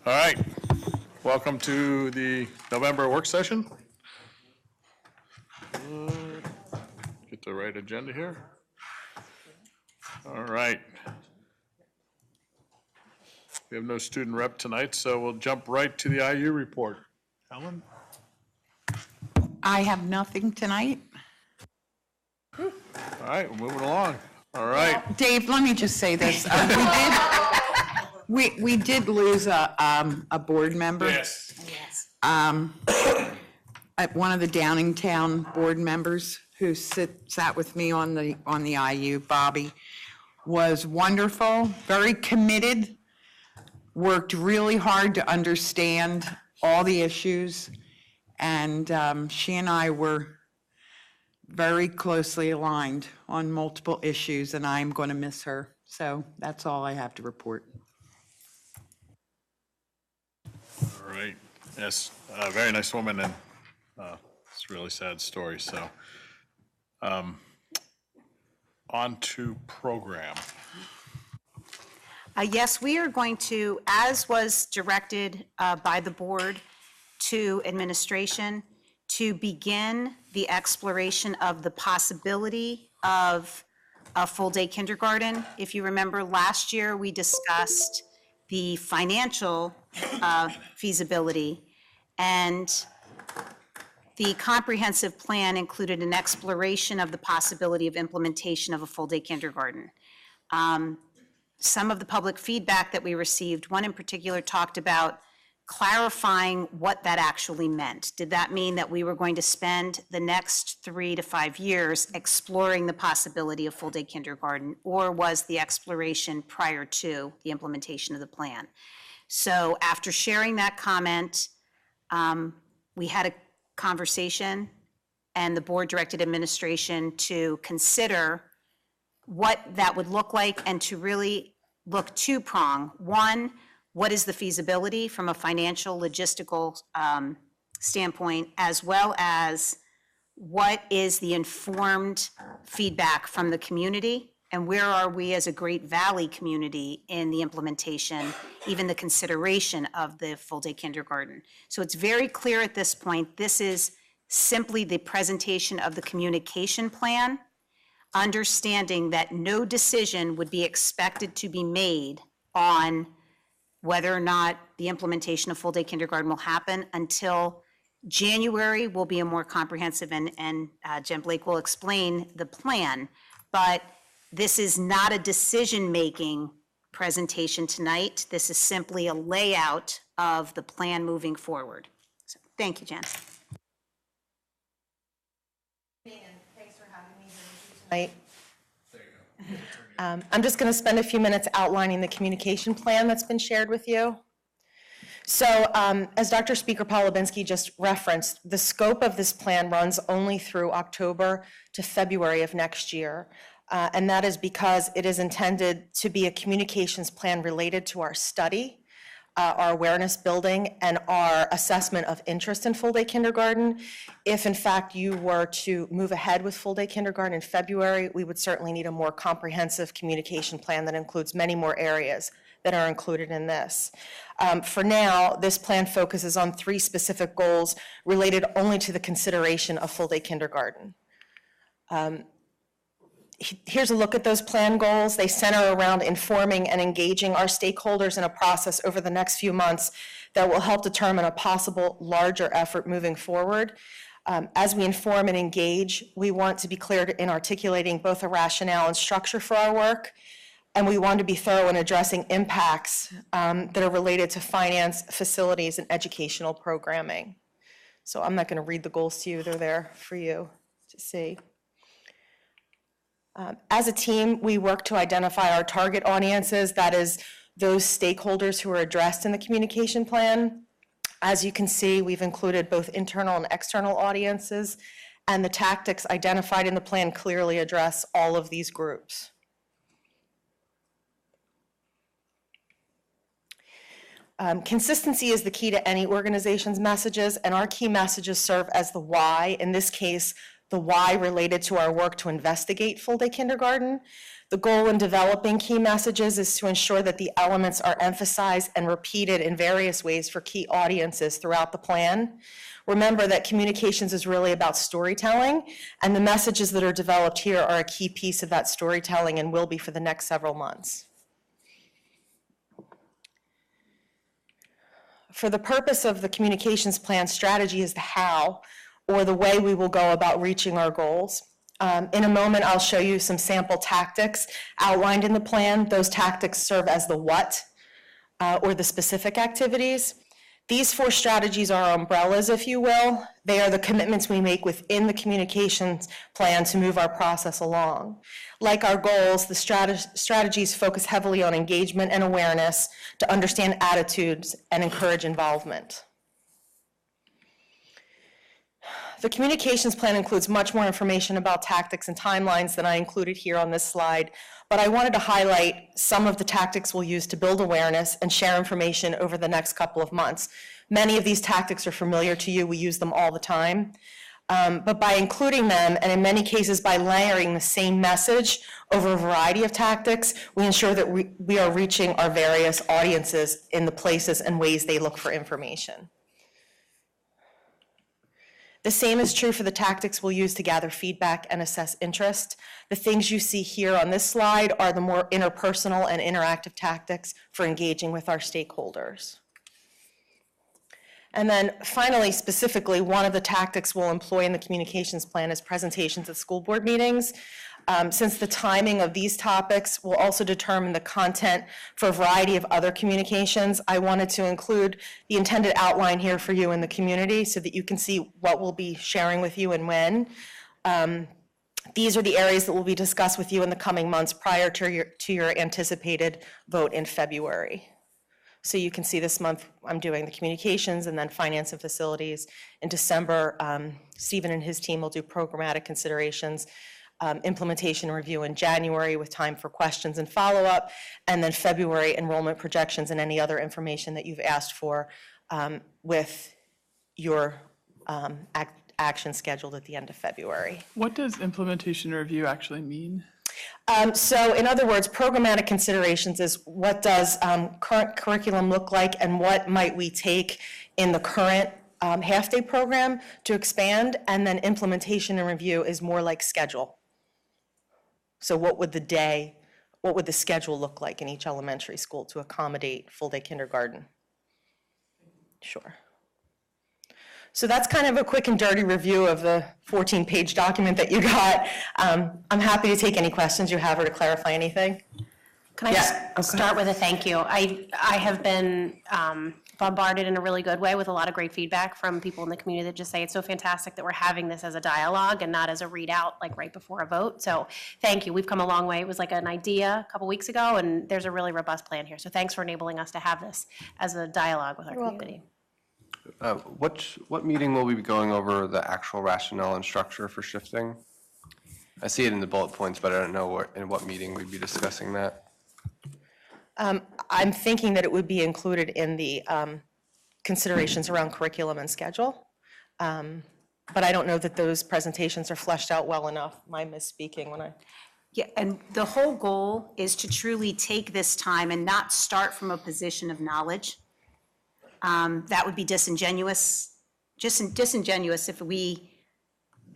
All right, welcome to the November work session. Get the right agenda here. All right. We have no student rep tonight, so we'll jump right to the IU report. Helen? I have nothing tonight. All right, we're moving along. All right. Dave, let me just say this. We did lose a board member. Yes. One of the Downingtown board members who sat with me on the IU, Bobby, was wonderful, very committed, worked really hard to understand all the issues, and she and I were very closely aligned on multiple issues, and I'm going to miss her. So that's all I have to report. All right. Yes, a very nice woman, and it's a really sad story. So, on to program. Yes, we are going to, as was directed by the board to administration, to begin the exploration of the possibility of a full-day kindergarten. If you remember, last year we discussed the financial feasibility, and the comprehensive plan included an exploration of the possibility of implementation of a full-day kindergarten. Some of the public feedback that we received, one in particular talked about clarifying what that actually meant. Did that mean that we were going to spend the next 3 to 5 years exploring the possibility of full-day kindergarten, or was the exploration prior to the implementation of the plan? So after sharing that comment, we had a conversation, and the board directed administration to consider what that would look like and to really look two-prong. One, what is the feasibility from a financial, logistical standpoint, as well as what is the informed feedback from the community, and where are we as a Great Valley community in the implementation, even the consideration of the full-day kindergarten. So it's very clear at this point, this is simply the presentation of the communication plan, understanding that no decision would be expected to be made on whether or not the implementation of full-day kindergarten will happen until January. Will be a more comprehensive, and Jen Blake will explain the plan. But this is not a decision-making presentation tonight. This is simply a layout of the plan moving forward. So, thank you, Jen. Thanks for having me here tonight. I'm just going to spend a few minutes outlining the communication plan that's been shared with you. So as Dr. Speaker Polubinski just referenced, the scope of this plan runs only through October to February of next year. And that is because it is intended to be a communications plan related to our study, our awareness building, and our assessment of interest in full-day kindergarten. If in fact you were to move ahead with full-day kindergarten in February, we would certainly need a more comprehensive communication plan that includes many more areas that are included in this. For now, this plan focuses on 3 specific goals related only to the consideration of full-day kindergarten. Here's a look at those plan goals. They center around informing and engaging our stakeholders in a process over the next few months that will help determine a possible larger effort moving forward. As we inform and engage, we want to be clear in articulating both a rationale and structure for our work, and we want to be thorough in addressing impacts that are related to finance, facilities, and educational programming. So I'm not going to read the goals to you. They're there for you to see. As a team, we work to identify our target audiences, that is, those stakeholders who are addressed in the communication plan. As you can see, we've included both internal and external audiences, and the tactics identified in the plan clearly address all of these groups. Consistency is the key to any organization's messages, and our key messages serve as the why, in this case, the why related to our work to investigate full-day kindergarten. The goal in developing key messages is to ensure that the elements are emphasized and repeated in various ways for key audiences throughout the plan. Remember that communications is really about storytelling, and the messages that are developed here are a key piece of that storytelling and will be for the next several months. For the purpose of the communications plan, strategy is the how, or the way we will go about reaching our goals. In a moment, I'll show you some sample tactics outlined in the plan. Those tactics serve as the what, or the specific activities. These 4 strategies are umbrellas, if you will. They are the commitments we make within the communications plan to move our process along. Like our goals, the strategies focus heavily on engagement and awareness to understand attitudes and encourage involvement. The communications plan includes much more information about tactics and timelines than I included here on this slide, but I wanted to highlight some of the tactics we'll use to build awareness and share information over the next couple of months. Many of these tactics are familiar to you. We use them all the time. But by including them, and in many cases by layering the same message over a variety of tactics, we ensure that we are reaching our various audiences in the places and ways they look for information. The same is true for the tactics we'll use to gather feedback and assess interest. The things you see here on this slide are the more interpersonal and interactive tactics for engaging with our stakeholders. And then finally, specifically, one of the tactics we'll employ in the communications plan is presentations at school board meetings. Since the timing of these topics will also determine the content for a variety of other communications, I wanted to include the intended outline here for you in the community so that you can see what we'll be sharing with you and when. These are the areas that will be discussed with you in the coming months prior to your anticipated vote in February. So you can see this month I'm doing the communications and then finance and facilities. In December, Stephen and his team will do programmatic considerations, implementation review in January with time for questions and follow-up, and then February enrollment projections and any other information that you've asked for with your action scheduled at the end of February. What does implementation review actually mean? So in other words, programmatic considerations is what does current curriculum look like and what might we take in the current half-day program to expand, and then implementation and review is more like schedule. So what would the schedule look like in each elementary school to accommodate full-day kindergarten? Sure. So that's kind of a quick and dirty review of the 14-page document that you got. I'm happy to take any questions you have or to clarify anything. Can I just start with a thank you? I have been bombarded in a really good way with a lot of great feedback from people in the community that just say it's so fantastic that we're having this as a dialogue and not as a readout like right before a vote. So thank you. We've come a long way. It was like an idea a couple weeks ago, and there's a really robust plan here. So thanks for enabling us to have this as a dialogue with our community. What meeting will we be going over the actual rationale and structure for shifting? I see it in the bullet points, but I don't know in what meeting we'd be discussing that. I'm thinking that it would be included in the considerations around curriculum and schedule. But I don't know that those presentations are fleshed out well enough. Am I misspeaking when I? Yeah, and the whole goal is to truly take this time and not start from a position of knowledge. That would be disingenuous if we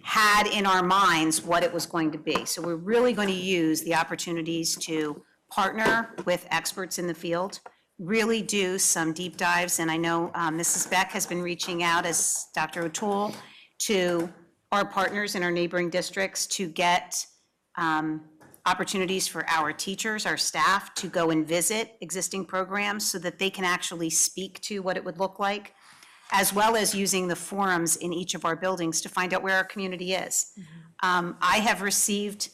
had in our minds what it was going to be. So we're really going to use the opportunities to partner with experts in the field, really do some deep dives. And I know Mrs. Beck has been reaching out, as Dr. O'Toole, to our partners in our neighboring districts to get opportunities for our teachers, our staff, to go and visit existing programs so that they can actually speak to what it would look like, as well as using the forums in each of our buildings to find out where our community is. I have received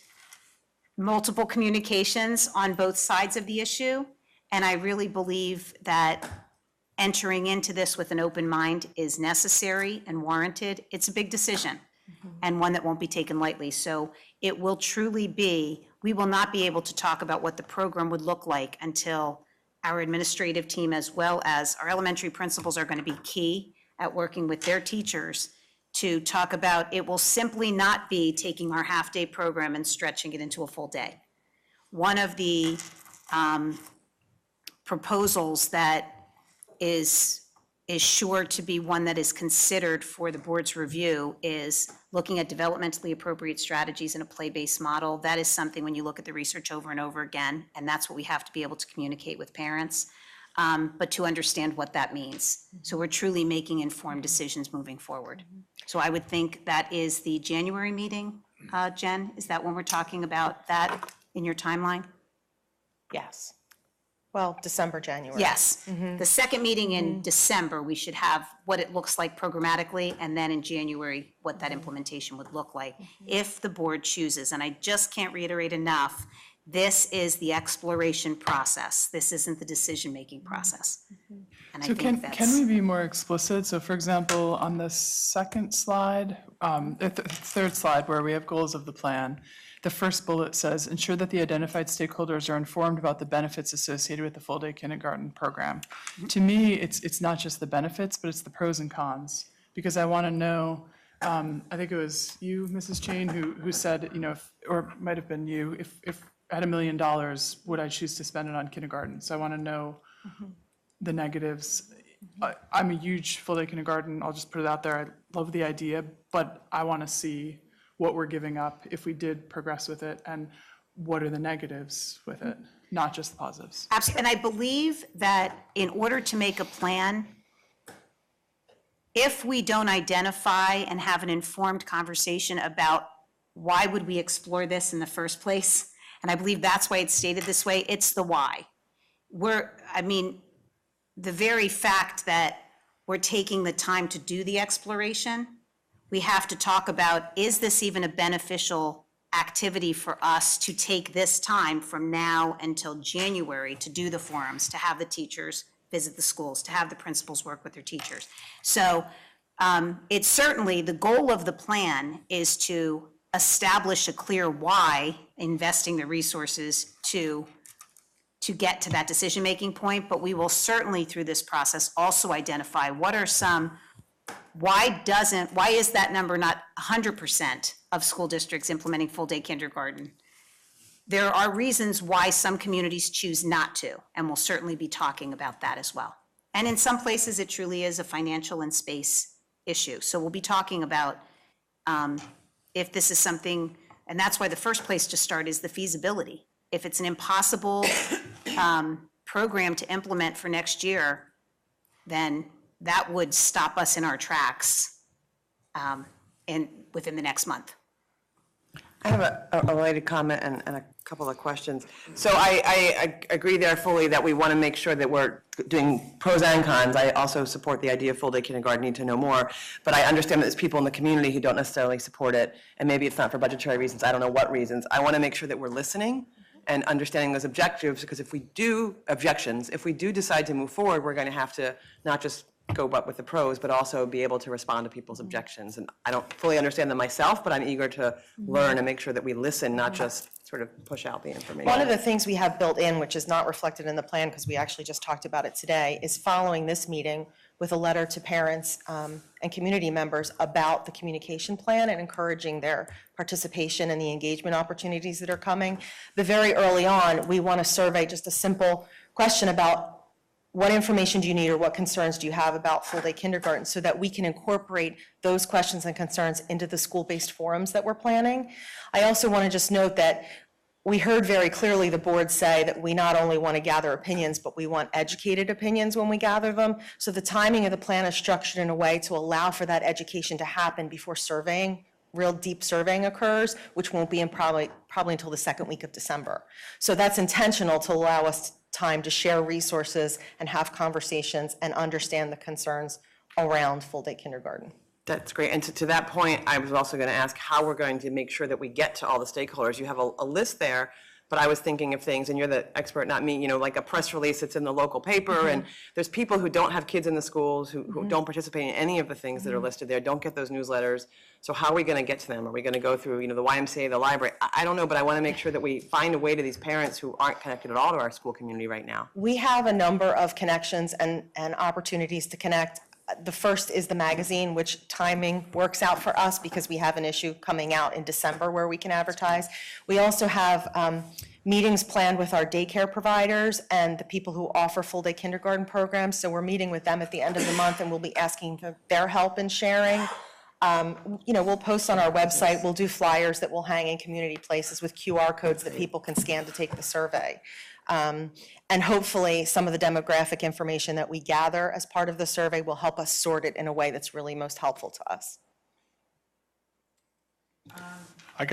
multiple communications on both sides of the issue, and I really believe that entering into this with an open mind is necessary and warranted. It's a big decision, and one that won't be taken lightly. So it will truly be, we will not be able to talk about what the program would look like until our administrative team, as well as our elementary principals, are going to be key at working with their teachers to talk about, it will simply not be taking our half-day program and stretching it into a full day. One of the proposals that is sure to be one that is considered for the board's review is looking at developmentally appropriate strategies in a play-based model. That is something when you look at the research over and over again, and that's what we have to be able to communicate with parents, but to understand what that means. So we're truly making informed decisions moving forward. So I would think that is the January meeting, Jen? Is that when we're talking about that in your timeline? Yes. Well, December, January. Yes. The second meeting in December, we should have what it looks like programmatically, and then in January, what that implementation would look like, if the board chooses. And I just can't reiterate enough, this is the exploration process. This isn't the decision-making process. And I So think can we be more explicit? So for example, on the second slide, third slide where we have goals of the plan, the first bullet says, ensure that the identified stakeholders are informed about the benefits associated with the full-day kindergarten program. To me, it's not just the benefits, but it's the pros and cons. Because I want to know, I think it was you, Mrs. Chain, who said, or it might have been you, if I had $1 million, would I choose to spend it on kindergarten? So I want to know the negatives. I'm a huge full-day kindergarten, I'll just put it out there, I love the idea, but I want to see what we're giving up if we did progress with it, and what are the negatives with it, not just the positives. Absolutely. And I believe that in order to make a plan, if we don't identify and have an informed conversation about why would we explore this in the first place, and I believe that's why it's stated this way, it's the why. The very fact that we're taking the time to do the exploration, we have to talk about, is this even a beneficial activity for us to take this time from now until January to do the forums, to have the teachers visit the schools, to have the principals work with their teachers. So it's certainly, the goal of the plan is to establish a clear why, investing the resources to get to that decision-making point, but we will certainly through this process also identify what are some, why is that number not 100% of school districts implementing full-day kindergarten? There are reasons why some communities choose not to, and we'll certainly be talking about that as well. And in some places, it truly is a financial and space issue. So we'll be talking about if this is something, and that's why the first place to start is the feasibility. If it's an impossible program to implement for next year, then that would stop us in our tracks within the next month. I have a related comment and a couple of questions. So I agree there fully that we want to make sure that we're doing pros and cons. I also support the idea of full-day kindergarten, need to know more. But I understand that there's people in the community who don't necessarily support it, and maybe it's not for budgetary reasons, I don't know what reasons. I want to make sure that we're listening and understanding those objectives, because if we do decide to move forward, we're going to have to not just go up with the pros, but also be able to respond to people's objections. And I don't fully understand them myself, but I'm eager to learn and make sure that we listen, not just sort of push out the information. One of the things we have built in, which is not reflected in the plan because we actually just talked about it today, is following this meeting with a letter to parents and community members about the communication plan and encouraging their participation and the engagement opportunities that are coming. But very early on, we want to survey just a simple question about what information do you need or what concerns do you have about full-day kindergarten, so that we can incorporate those questions and concerns into the school-based forums that we're planning. I also want to just note that we heard very clearly the board say that we not only want to gather opinions, but we want educated opinions when we gather them. So the timing of the plan is structured in a way to allow for that education to happen before surveying, real deep surveying occurs, which won't be in probably until the second week of December. So that's intentional to allow us time to share resources and have conversations and understand the concerns around full-day kindergarten. That's great. And to that point, I was also going to ask how we're going to make sure that we get to all the stakeholders. You have a list there, but I was thinking of things, and you're the expert, not me, like a press release that's in the local paper, and there's people who don't have kids in the schools, who don't participate in any of the things that are listed there, don't get those newsletters. So how are we going to get to them? Are we going to go through, the YMCA, the library? I don't know, but I want to make sure that we find a way to these parents who aren't connected at all to our school community right now. We have a number of connections and opportunities to connect. The first is the magazine, which timing works out for us because we have an issue coming out in December where we can advertise. We also have meetings planned with our daycare providers and the people who offer full-day kindergarten programs. So we're meeting with them at the end of the month, and we'll be asking for their help in sharing. We'll post on our website, we'll do flyers that we'll hang in community places with QR codes that people can scan to take the survey. And hopefully, some of the demographic information that we gather as part of the survey will help us sort it in a way that's really most helpful to us. I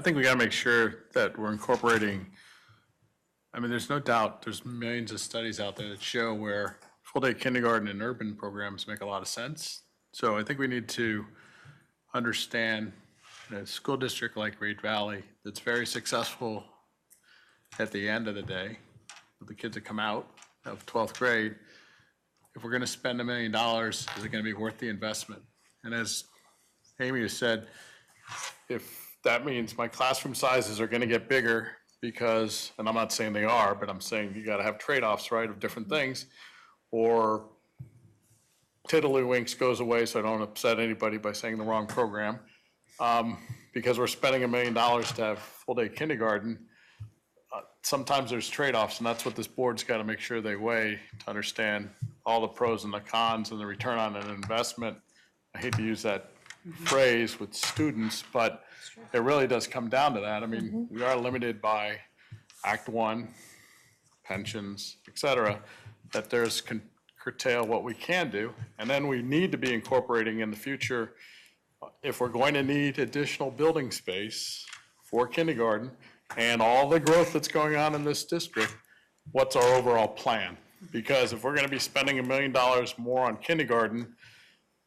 think we got to make sure that we're incorporating, there's no doubt, there's millions of studies out there that show where full-day kindergarten and urban programs make a lot of sense. So I think we need to understand a school district like Great Valley that's very successful at the end of the day, with the kids that come out of 12th grade, if we're going to spend $1 million, is it going to be worth the investment? And as Amy has said, if that means my classroom sizes are going to get bigger because, and I'm not saying they are, but I'm saying you got to have trade-offs, right, of different things, or tiddlywinks goes away so I don't upset anybody by saying the wrong program, because we're spending $1 million to have full-day kindergarten. Sometimes there's trade-offs, and that's what this board's got to make sure they weigh to understand all the pros and the cons and the return on an investment. I hate to use that phrase with students, but it really does come down to that. We are limited by Act 1, pensions, et cetera, that there's curtail what we can do. And then we need to be incorporating in the future, if we're going to need additional building space for kindergarten, and all the growth that's going on in this district, what's our overall plan? Because if we're going to be spending $1 million more on kindergarten,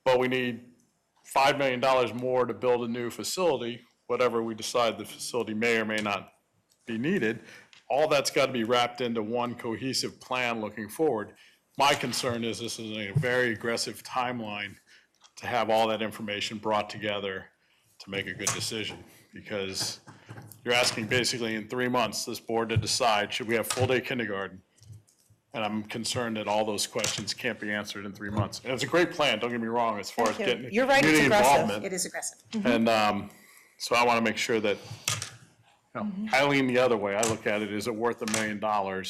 but we need $5 million more to build a new facility, whatever we decide the facility may or may not be needed, all that's got to be wrapped into one cohesive plan looking forward. My concern is this is a very aggressive timeline to have all that information brought together to make a good decision, because you're asking basically in 3 months, this board to decide, should we have full-day kindergarten? And I'm concerned that all those questions can't be answered in 3 months. And it's a great plan, don't get me wrong, as far as Thank you. getting You're right, it's community aggressive. involvement. It is aggressive. And so I want to make sure that, I lean the other way. I look at it, is it worth $1 million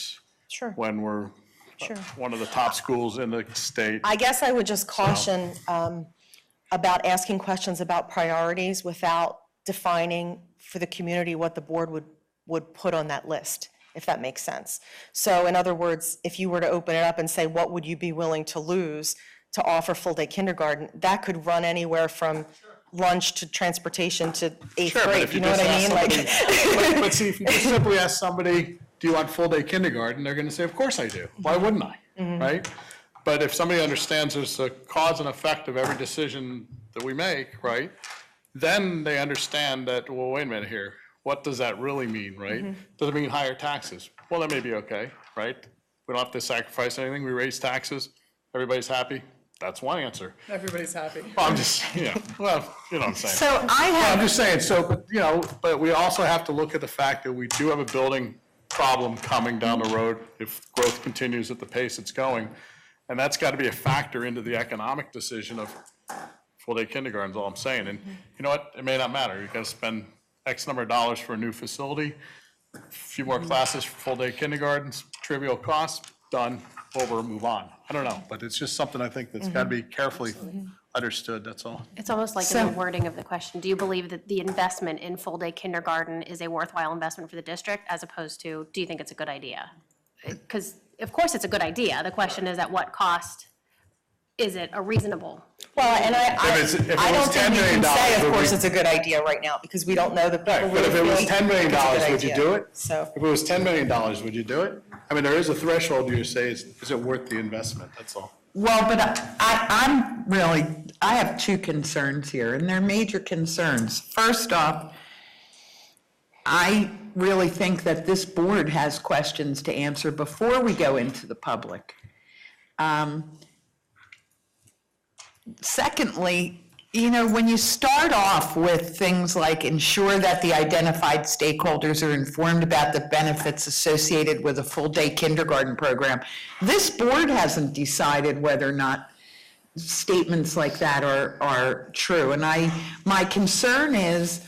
Sure. when we're Sure. one of the top schools in the state? I guess I would just caution about asking questions about priorities without defining for the community what the board would put on that list, if that makes sense. So in other words, if you were to open it up and say, what would you be willing to lose to offer full-day kindergarten, that could run anywhere from lunch to transportation to eighth Sure, but grade, if you know what I mean? somebody- But see, if you just simply ask somebody, do you want full-day kindergarten? They're going to say, of course I do. Why wouldn't I, right? But if somebody understands there's a cause and effect of every decision that we make, right? Then they understand that, well, wait a minute here, what does that really mean, right? Does it mean higher taxes? Well, that may be okay, right? We don't have to sacrifice anything, we raise taxes, everybody's happy, that's one answer. Everybody's happy. Well, I'm just, well, you know what I'm saying. So I Well, I'm have, just saying, so, but we also have to look at the fact that we do have a building problem coming down the road if growth continues at the pace it's going. And that's got to be a factor into the economic decision of full-day kindergarten, is all I'm saying. And you know what? It may not matter. You've got to spend X number of dollars for a new facility, a few more classes for full-day kindergartens, trivial costs, done, over, move on. I don't know, but it's just something I think that's got to be carefully understood, that's all. It's almost like in the wording of the question, do you believe that the investment in full-day kindergarten is a worthwhile investment for the district, as opposed to, do you think it's a good idea? Because, of course, it's a good idea. The question is, at what cost is it a reasonable? Well, and I If it don't was think $10 we million, can say, of would course, we- it's a good idea right now, because we don't know the people Right, but if it was really $10 million, think it's a good would you idea. do it? So, If it was $10 million, would you do it? I mean, there is a threshold you say, is it worth the investment, that's all. well, but I have two concerns here, and they're major concerns. First off, I really think that this board has questions to answer before we go into the public. Secondly, You know, when you start off with things like ensure that the identified stakeholders are informed about the benefits associated with a full-day kindergarten program, this board hasn't decided whether or not statements like that are true. And my concern is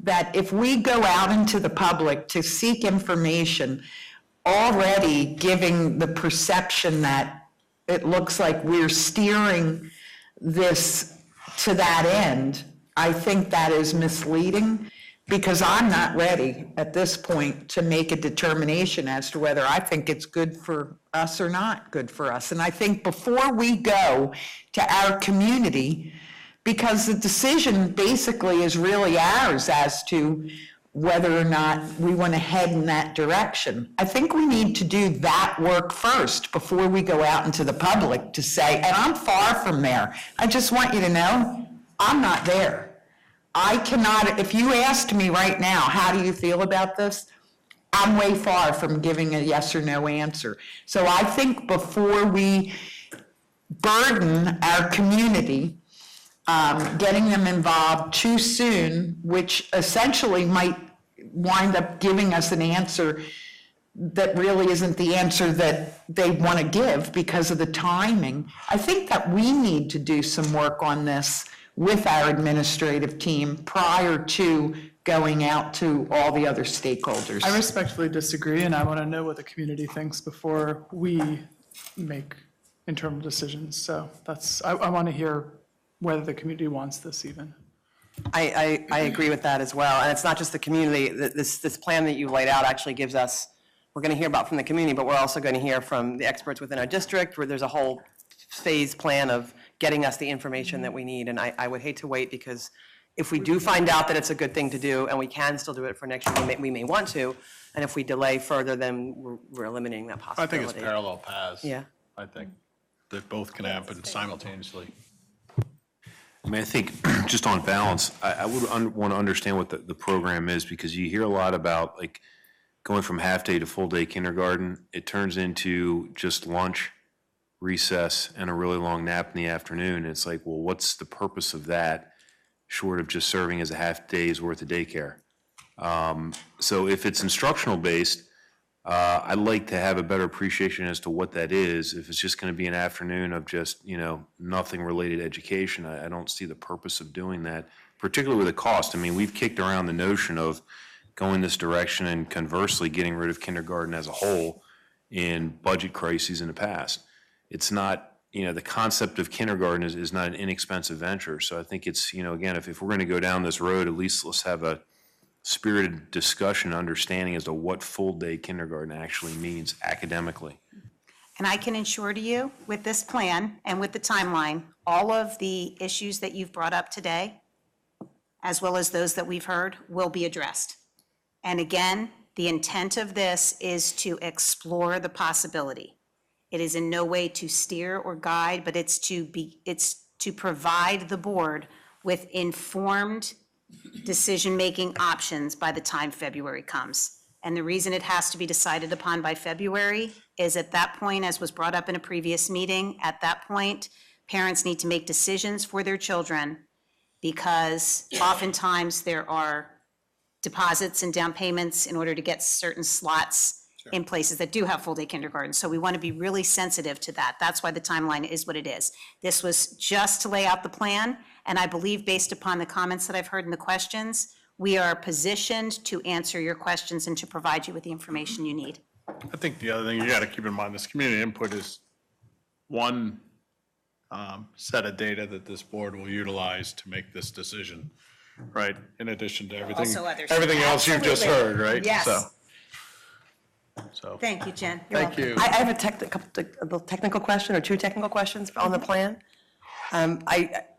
that if we go out into the public to seek information, already giving the perception that it looks like we're steering this to that end, I think that is misleading, because I'm not ready at this point to make a determination as to whether I think it's good for us or not good for us. And I think before we go to our community, because the decision basically is really ours as to whether or not we want to head in that direction, I think we need to do that work first before we go out into the public to say, and I'm far from there. I just want you to know, I'm not there. I cannot, if you asked me right now, how do you feel about this? I'm way far from giving a yes or no answer. So I think before we burden our community, getting them involved too soon, which essentially might wind up giving us an answer that really isn't the answer that they want to give because of the timing. I think that we need to do some work on this with our administrative team prior to going out to all the other stakeholders. I respectfully disagree, and I want to know what the community thinks before we make internal decisions. So I want to hear whether the community wants this even. I agree with that as well. And it's not just the community. This plan that you laid out actually gives us, we're going to hear about from the community, but we're also going to hear from the experts within our district, where there's a whole phase plan of getting us the information that we need. And I would hate to wait, because if we do find out that it's a good thing to do and we can still do it for next year, we may want to. And if we delay further, then we're eliminating that I possibility. think it's parallel paths. Yeah. I think that both can happen simultaneously. I mean, I think just on balance, I would want to understand what the program is, because you hear a lot about like going from half-day to full-day kindergarten. It turns into just lunch, recess, and a really long nap in the afternoon. It's like, well, what's the purpose of that, short of just serving as a half-day's worth of daycare? So if it's instructional based, I'd like to have a better appreciation as to what that is. If it's just going to be an afternoon of just, nothing related to education, I don't see the purpose of doing that, particularly with the cost. I mean, we've kicked around the notion of going this direction and conversely getting rid of kindergarten as a whole in budget crises in the past. It's not, the concept of kindergarten is not an inexpensive venture. So I think it's, again, if we're going to go down this road, at least let's have a spirited discussion, understanding as to what full-day kindergarten actually means academically. And I can ensure to you, with this plan and with the timeline, all of the issues that you've brought up today, as well as those that we've heard, will be addressed. And again, the intent of this is to explore the possibility. It is in no way to steer or guide, but it's to provide the board with informed decision-making options by the time February comes. And the reason it has to be decided upon by February is at that point, as was brought up in a previous meeting, at that point, parents need to make decisions for their children, because oftentimes there are deposits and down payments in order to get certain slots in places that do have full-day kindergarten. So we want to be really sensitive to that. That's why the timeline is what it is. This was just to lay out the plan, and I believe based upon the comments that I've heard in the questions, we are positioned to answer your questions and to provide you with the information you need. I think the other thing you got to keep in mind, this community input is one set of data that this board will utilize to make this decision, right? In addition to everything, Also others. everything else you've just heard, right? Yes. So, Thank you, Jen. You're thank welcome. you. I have a technical question, or two technical questions on the plan.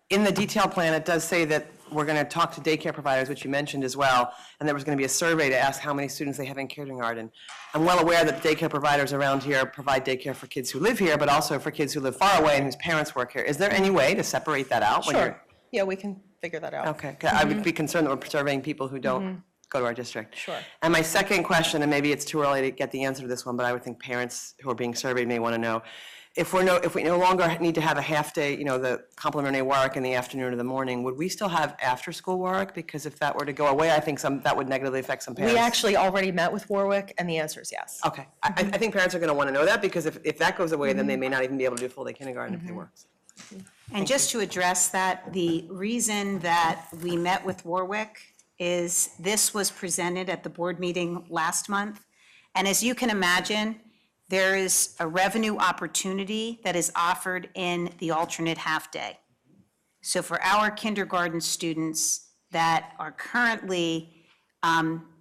In the detailed plan, it does say that we're going to talk to daycare providers, which you mentioned as well, and there was going to be a survey to ask how many students they have in kindergarten. I'm well aware that daycare providers around here provide daycare for kids who live here, but also for kids who live far away and whose parents work here. Is there any way to separate that out? Sure. Yeah, we can figure that out. Okay, 'cause I would be concerned that we're surveying people who don't go to our district. Sure. And my second question, and maybe it's too early to get the answer to this one, but I would think parents who are being surveyed may want to know, if we no longer need to have a half-day, the complementary work in the afternoon or the morning, would we still have after-school work? Because if that were to go away, I think that would negatively affect some parents. We actually already met with Warwick, and the answer is yes. Okay. I think parents are going to want to know that, because if that goes away, then they may not even be able to do full-day kindergarten if they work. And just to address that, the reason that we met with Warwick is this was presented at the board meeting last month. And as you can imagine, there is a revenue opportunity that is offered in the alternate half-day. So for our kindergarten students that are currently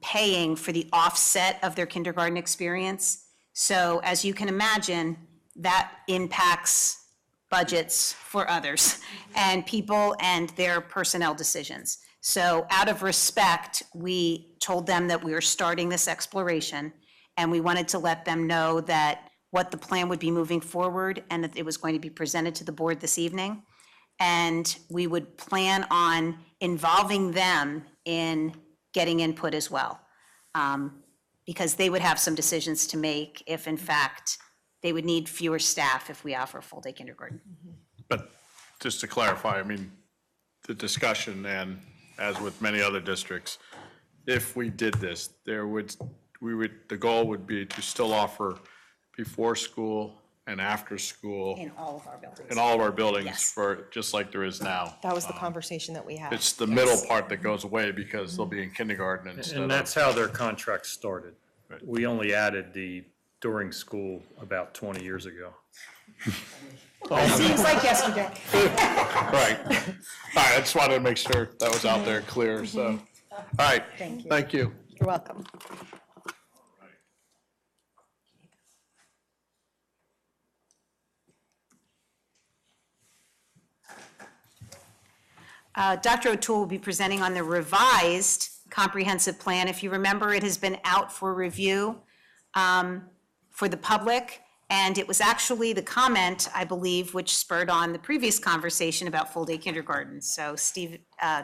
paying for the offset of their kindergarten experience, so as you can imagine, that impacts budgets for others and people and their personnel decisions. So out of respect, we told them that we were starting this exploration, and we wanted to let them know that what the plan would be moving forward and that it was going to be presented to the board this evening. And we would plan on involving them in getting input as well, because they would have some decisions to make if, in fact, they would need fewer staff if we offer full-day kindergarten. But just to clarify, I mean, the discussion, and as with many other districts, if we did this, the goal would be to still offer before school and after school In all of our buildings. in all of our buildings Yes. for, just like there is now. That was the conversation that we had. It's the middle part that goes away because they'll be in kindergarten instead And of. that's how their contract started. We only added the during school about 20 years ago. Seems like yesterday. Right. All right, I just wanted to make sure that was out there clear, so. All right, thank you. You're welcome. Dr. O'Toole will be presenting on the revised comprehensive plan. If you remember, it has been out for review for the public, and it was actually the comment, I believe, which spurred on the previous conversation about full-day kindergarten. So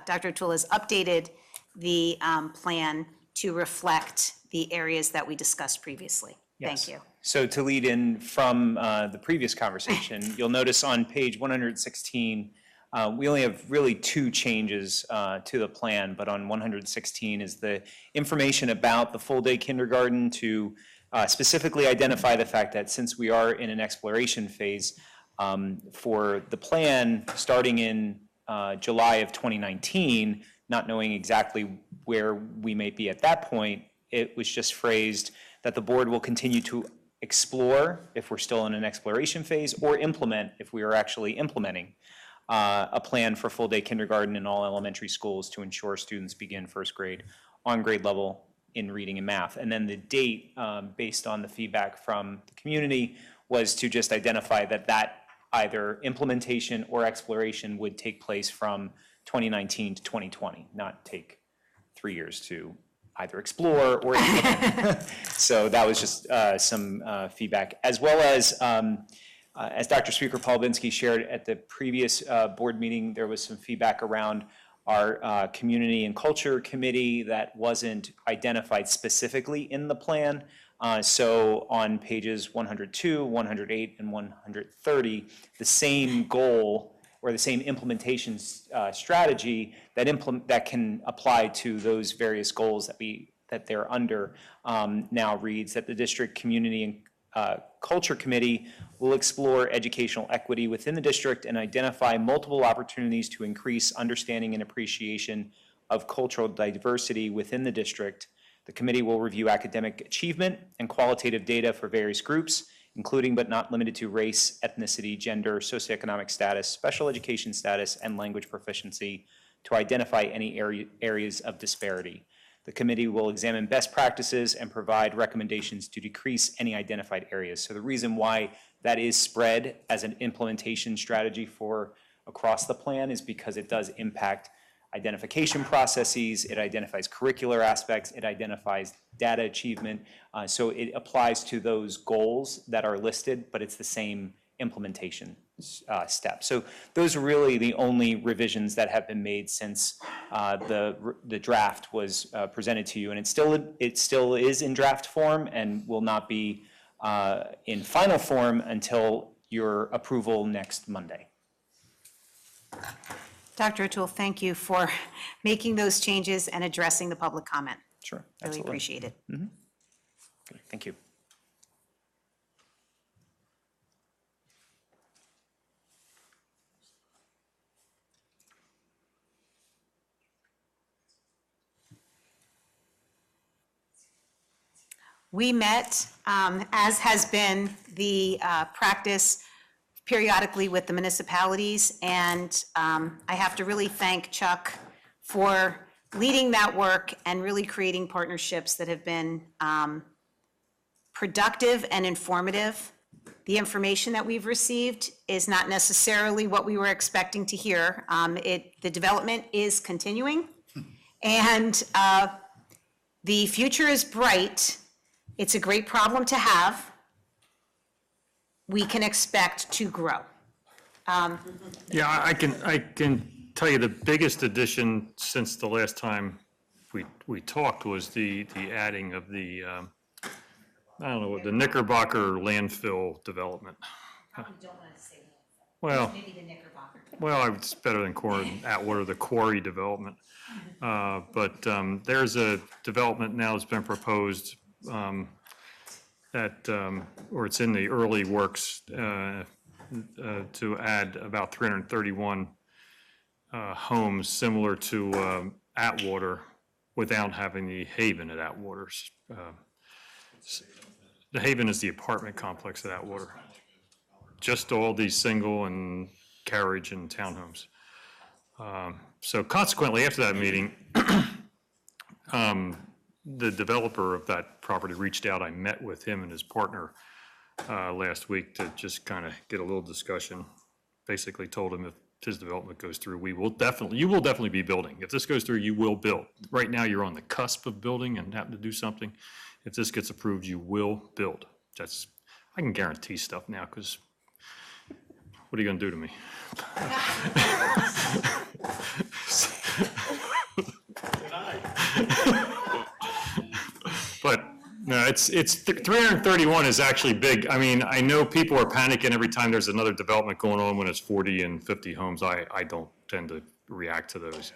Dr. O'Toole has updated the plan to reflect the areas that we discussed previously. Thank you. So to lead in from the previous conversation, you'll notice on page 116, we only have really two changes to the plan, but on 116 is the information about the full-day kindergarten to specifically identify the fact that since we are in an exploration phase for the plan starting in July of 2019, not knowing exactly where we may be at that point, it was just phrased that the board will continue to explore if we're still in an exploration phase, or implement if we are actually implementing a plan for full-day kindergarten in all elementary schools to ensure students begin first grade on grade level in reading and math. And then the date, based on the feedback from the community, was to just identify that either implementation or exploration would take place from 2019 to 2020, not take 3 years to either explore or implement. So that was just some feedback, as well as Dr. Speaker Polubinski shared at the previous board meeting, there was some feedback around our Community and Culture Committee that wasn't identified specifically in the plan. So on pages 102, 108, and 130, the same goal or the same implementation strategy that can apply to those various goals that they're under now reads that the District Community and Culture Committee will explore educational equity within the district and identify multiple opportunities to increase understanding and appreciation of cultural diversity within the district. The committee will review academic achievement and qualitative data for various groups, including but not limited to race, ethnicity, gender, socioeconomic status, special education status, and language proficiency to identify any areas of disparity. The committee will examine best practices and provide recommendations to decrease any identified areas. So the reason why that is spread as an implementation strategy for across the plan is because it does impact identification processes, it identifies curricular aspects, it identifies data achievement. So it applies to those goals that are listed, but it's the same implementation step. So those are really the only revisions that have been made since the draft was presented to you, and it still is in draft form and will not be in final form until your approval next Monday. Dr. O'Toole, thank you for making those changes and addressing the public comment. Sure, Really absolutely. appreciate it. Okay, thank you. We met, as has been the practice periodically with the municipalities, and I have to really thank Chuck for leading that work and really creating partnerships that have been productive and informative. The information that we've received is not necessarily what we were expecting to hear. The development is continuing, and the future is bright. It's a great problem to have. We can expect to grow. Yeah, I can tell you the biggest addition since the last time we talked was the adding of the, I don't know, the Knickerbocker landfill development. Probably don't want to say that. Well, Maybe the Knickerbocker. well, it's better than Atwater, the quarry development. But there's a development now that's been proposed or it's in the early works to add about 331 homes similar to Atwater without having the Haven at Atwater. The Haven is the apartment complex at Atwater. Just all these single and carriage and townhomes. So consequently, after that meeting, the developer of that property reached out. I met with him and his partner last week to just kind of get a little discussion. Basically told him if his development goes through, you will definitely be building. If this goes through, you will build. Right now, you're on the cusp of building and having to do something. If this gets approved, you will build. I can guarantee stuff now, because what are you gonna do to me? But no, it's 331 is actually big. I mean, I know people are panicking every time there's another development going on when it's 40 and 50 homes. I don't tend to react to those.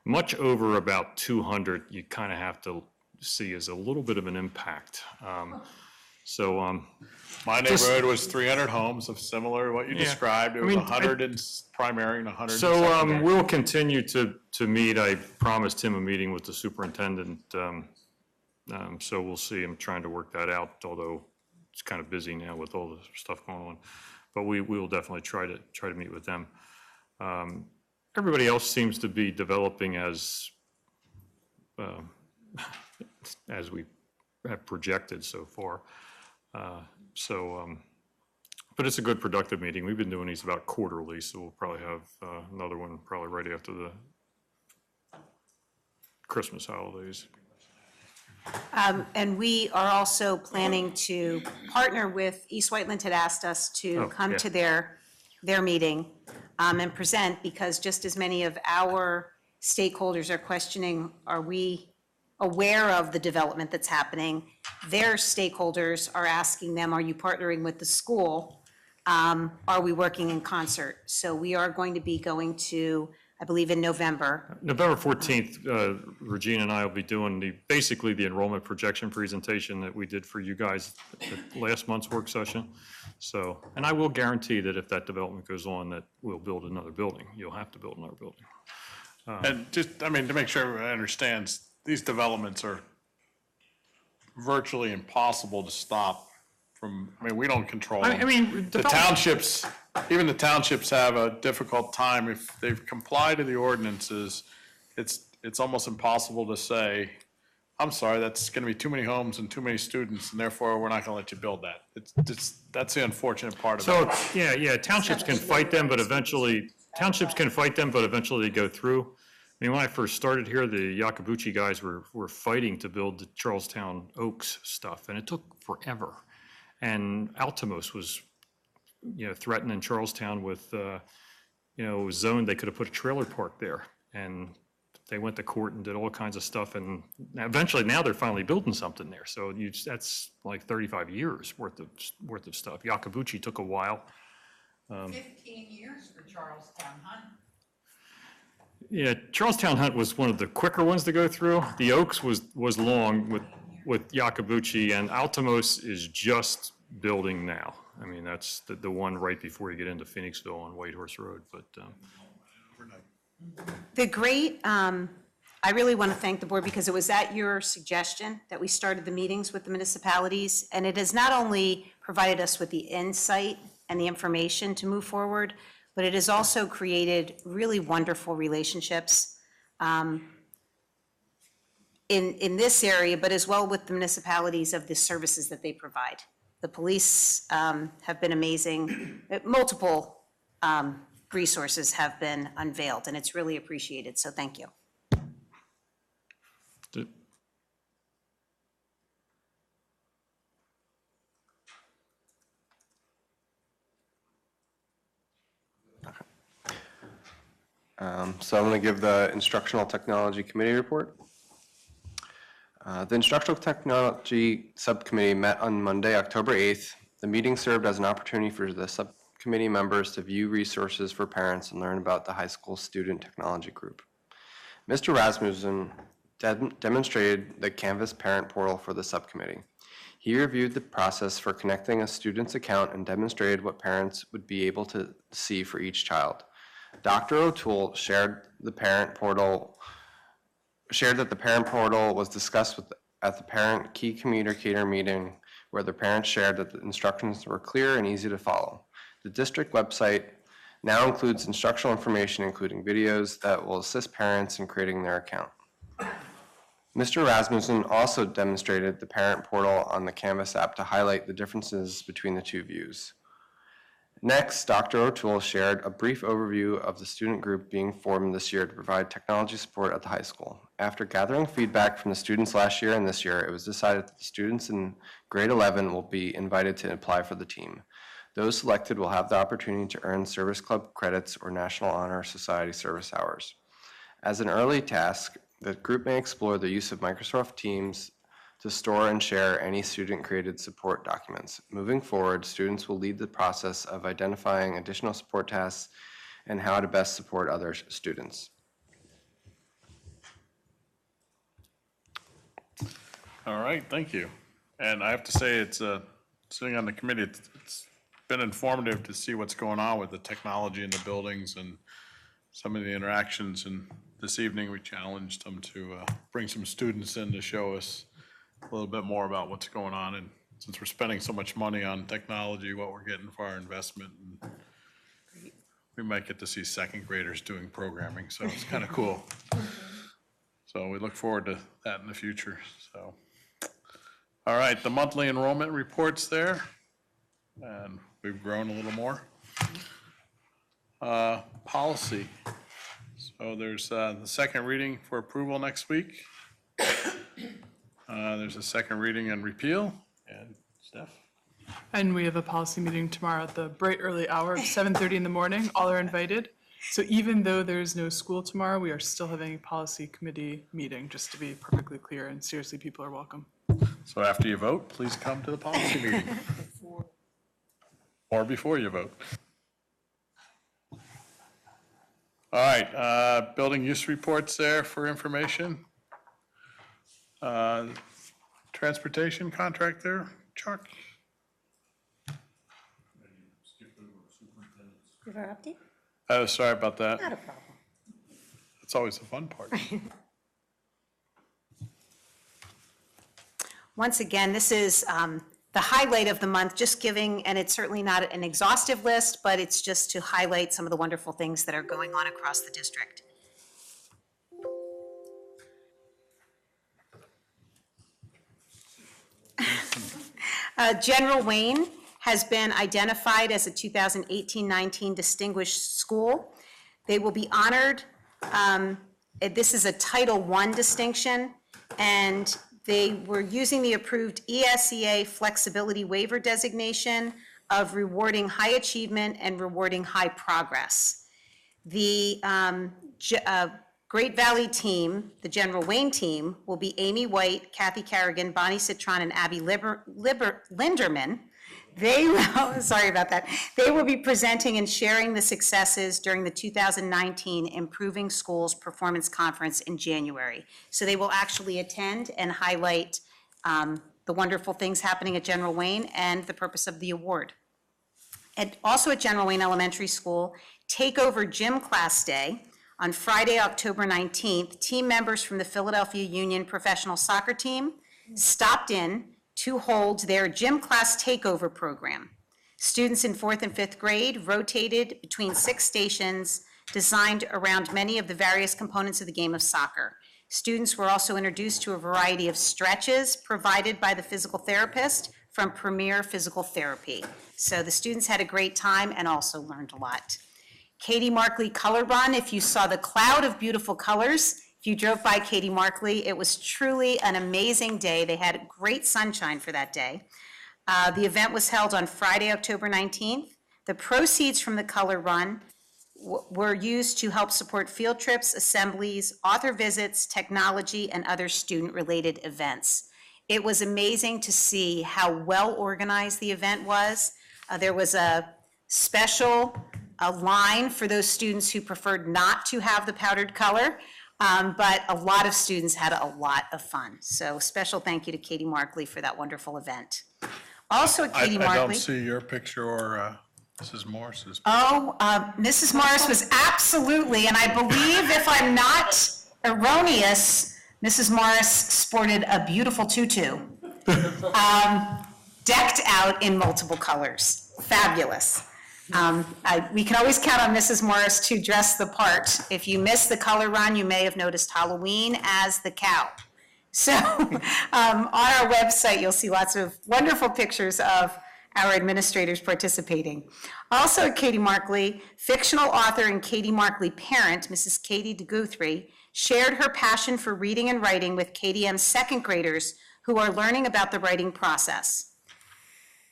Much over about 200, you kind of have to see as a little bit of an impact. My neighborhood was 300 homes of similar to what you described. It was 100 in primary and 100 in secondary. We'll continue to meet. I promised him a meeting with the superintendent. So we'll see. I'm trying to work that out, although it's kind of busy now with all the stuff going on. But we will definitely try to meet with them. Everybody else seems to be developing as we have projected so far. But it's a good productive meeting. We've been doing these about quarterly, so we'll probably have another one probably right after the Christmas holidays. And we are also planning to partner with, East Whiteland had asked us to come to their meeting and present, because just as many of our stakeholders are questioning, are we aware of the development that's happening? Their stakeholders are asking them, are you partnering with the school? Are we working in concert? So we are going to be going to, I believe in November. November 14th, Regina and I will be doing basically the enrollment projection presentation that we did for you guys at last month's work session. So, and I will guarantee that if that development goes on, that we'll build another building. You'll have to build another building. And just, I mean, to make sure everyone understands, these developments are virtually impossible to stop from, I mean, we don't control them. I mean, The townships, even the townships have a difficult time. If they've complied to the ordinances, it's almost impossible to say, I'm sorry, that's gonna be too many homes and too many students, and therefore we're not gonna let you build that. That's the unfortunate part of it. So, yeah, townships can fight them, but eventually they go through. I mean, when I first started here, the Yakabuchi guys were fighting to build the Charlestown Oaks stuff, and it took forever. And Altamont was, threatening Charlestown with, it was zoned, they could have put a trailer park there. And they went to court and did all kinds of stuff, and eventually now they're finally building something there. So that's like 35 years worth of stuff. Yakabuchi took a while. 15 years for Charlestown Hunt. Yeah, Charlestown Hunt was one of the quicker ones to go through. The Oaks was long with Yakabuchi, and Altamos is just building now. I mean, that's the one right before you get into Phoenixville on Whitehorse Road, but, The great, I really want to thank the board because it was at your suggestion that we started the meetings with the municipalities. And it has not only provided us with the insight and the information to move forward, but it has also created really wonderful relationships in this area, but as well with the municipalities of the services that they provide. The police have been amazing. Multiple resources have been unveiled, and it's really appreciated, so thank you. So I'm going to give the Instructional Technology Committee report. The Instructional Technology Subcommittee met on Monday, October 8th. The meeting served as an opportunity for the subcommittee members to view resources for parents and learn about the high school student technology group. Mr. Rasmussen demonstrated the Canvas parent portal for the subcommittee. He reviewed the process for connecting a student's account and demonstrated what parents would be able to see for each child. Dr. O'Toole shared that the parent portal was discussed at the parent key communicator meeting, where the parents shared that the instructions were clear and easy to follow. The district website now includes instructional information, including videos that will assist parents in creating their account. Mr. Rasmussen also demonstrated the parent portal on the Canvas app to highlight the differences between the two views. Next, Dr. O'Toole shared a brief overview of the student group being formed this year to provide technology support at the high school. After gathering feedback from the students last year and this year, it was decided that the students in grade 11 will be invited to apply for the team. Those selected will have the opportunity to earn Service Club credits or National Honor Society service hours. As an early task, the group may explore the use of Microsoft Teams to store and share any student-created support documents. Moving forward, students will lead the process of identifying additional support tasks and how to best support other students. All right, thank you. And I have to say, it's sitting on the committee, it's been informative to see what's going on with the technology in the buildings and some of the interactions. And this evening, we challenged them to bring some students in to show us a little bit more about what's going on. And since we're spending so much money on technology, what we're getting for our investment. And we might get to see second graders doing programming, so it's kind of cool. So we look forward to that in the future, so. All right, the monthly enrollment report's there, and we've grown a little more. Policy. So there's the second reading for approval next week. There's a second reading and repeal, and Steph? And we have a policy meeting tomorrow at the bright early hour of 7:30 in the morning. All are invited. So even though there's no school tomorrow, we are still having a policy committee meeting, just to be perfectly clear, and seriously, people are welcome. So after you vote, please come to the policy meeting. Or before you vote. All right, building use reports there for information. Transportation contract there, Chuck? Give our update? Oh, sorry about that. Not a problem. That's always the fun part. Once again, this is the highlight of the month, just giving, and it's certainly not an exhaustive list, but it's just to highlight some of the wonderful things that are going on across the district. General Wayne has been identified as a 2018-19 Distinguished School. They will be honored. This is a Title I distinction, and they were using the approved ESEA flexibility waiver designation of rewarding high achievement and rewarding high progress. The Great Valley team, the General Wayne team, will be Amy White, Kathy Carrigan, Bonnie Citron, and Abby Linderman. They will, sorry about that. They will be presenting and sharing the successes during the 2019 Improving Schools Performance Conference in January. So they will actually attend and highlight the wonderful things happening at General Wayne and the purpose of the award. And also at General Wayne Elementary School, Takeover Gym Class Day on Friday, October 19th, team members from the Philadelphia Union Professional Soccer Team stopped in to hold their gym class takeover program. Students in 4th and 5th grade rotated between 6 stations designed around many of the various components of the game of soccer. Students were also introduced to a variety of stretches provided by the physical therapist from Premier Physical Therapy. So the students had a great time and also learned a lot. Katie Markley Color Run, if you saw the cloud of beautiful colors, if you drove by Katie Markley, it was truly an amazing day. They had great sunshine for that day. The event was held on Friday, October 19th. The proceeds from the Color Run were used to help support field trips, assemblies, author visits, technology, and other student-related events. It was amazing to see how well organized the event was. There was a special line for those students who preferred not to have the powdered color. But a lot of students had a lot of fun. So special thank you to Katie Markley for that wonderful event. Also at Katie I don't Markley. see your picture or Mrs. Morris's. Oh, Mrs. Morris was absolutely, and I believe if I'm not erroneous, Mrs. Morris sported a beautiful tutu, decked out in multiple colors. Fabulous. We can always count on Mrs. Morris to dress the part. If you missed the Color Run, you may have noticed Halloween as the cow. So on our website, you'll see lots of wonderful pictures of our administrators participating. Also at Katie Markley, fictional author and Katie Markley parent, Mrs. Katie DeGuthrie, shared her passion for reading and writing with KDM's second graders who are learning about the writing process.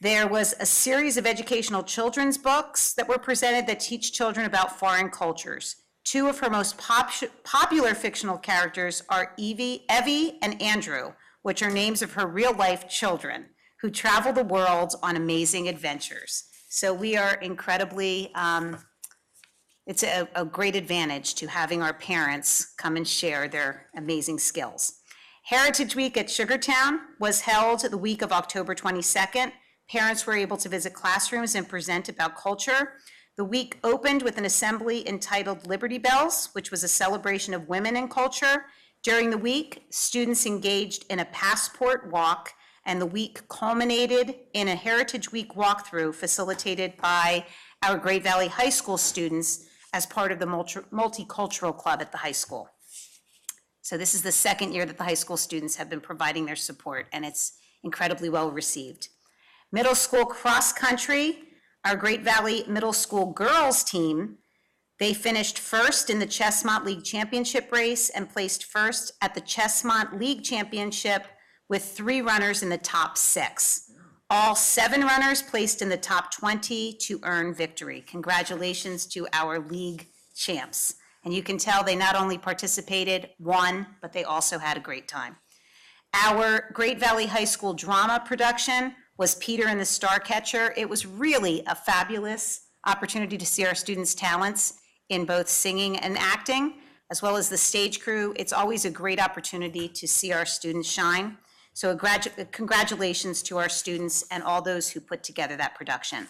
There was a series of educational children's books that were presented that teach children about foreign cultures. 2 of her most popular fictional characters are Evie and Andrew, which are names of her real-life children who travel the world on amazing adventures. So we are incredibly, it's a great advantage to having our parents come and share their amazing skills. Heritage Week at Sugartown was held the week of October 22nd. Parents were able to visit classrooms and present about culture. The week opened with an assembly entitled Liberty Bells, which was a celebration of women in culture. During the week, students engaged in a passport walk, and the week culminated in a Heritage Week walkthrough facilitated by our Great Valley High School students as part of the Multicultural Club at the high school. So this is the second year that the high school students have been providing their support, and it's incredibly well received. Middle school cross country, our Great Valley Middle School girls team, they finished first in the Chestmont League Championship race and placed first at the Chestmont League Championship with 3 runners in the top 6. All 7 runners placed in the top 20 to earn victory. Congratulations to our league champs. And you can tell they not only participated, won, but they also had a great time. Our Great Valley High School drama production was Peter and the Starcatcher. It was really a fabulous opportunity to see our students' talents in both singing and acting, as well as the stage crew. It's always a great opportunity to see our students shine. So congratulations to our students and all those who put together that production.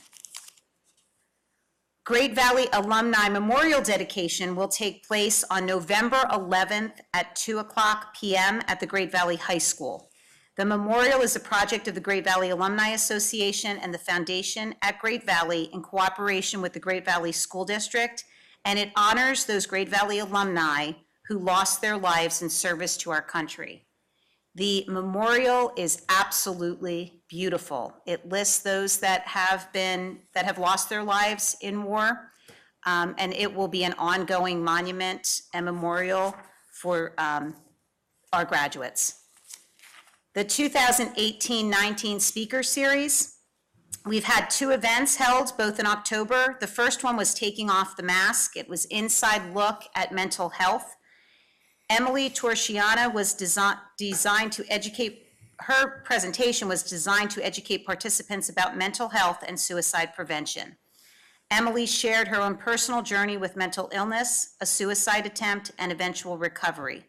Great Valley Alumni Memorial Dedication will take place on November 11th at 2:00 p.m. at the Great Valley High School. The memorial is a project of the Great Valley Alumni Association and the Foundation at Great Valley in cooperation with the Great Valley School District, and it honors those Great Valley alumni who lost their lives in service to our country. The memorial is absolutely beautiful. It lists those that have lost their lives in war, and it will be an ongoing monument and memorial for our graduates. The 2018-19 Speaker Series, we've had 2 events held both in October. The first one was Taking Off the Mask. It was inside look at mental health. Emily Torchiana was designed to educate her presentation was designed to educate participants about mental health and suicide prevention. Emily shared her own personal journey with mental illness, a suicide attempt, and eventual recovery.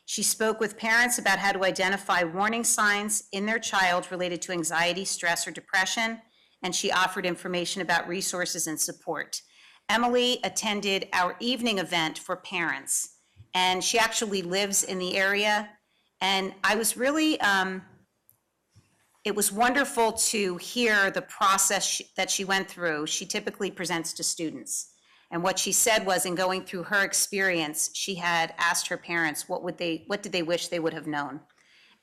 She spoke with parents about how to identify warning signs in their child related to anxiety, stress, or depression, and she offered information about resources and support. Emily attended our evening event for parents, and she actually lives in the area. And I was really, it was wonderful to hear the process that she went through. She typically presents to students. And what she said was, in going through her experience, she had asked her parents, what did they wish they would have known?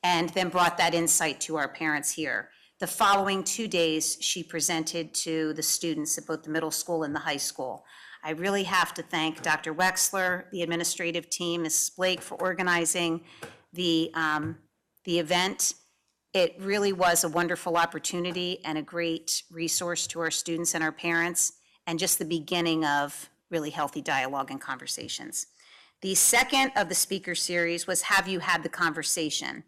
And then brought that insight to our parents here. The following 2 days, she presented to the students at both the middle school and the high school. I really have to thank Dr. Wexler, the administrative team, Mrs. Blake for organizing the event. It really was a wonderful opportunity and a great resource to our students and our parents, and just the beginning of really healthy dialogue and conversations. The second of the speaker series was Have You Had the Conversation?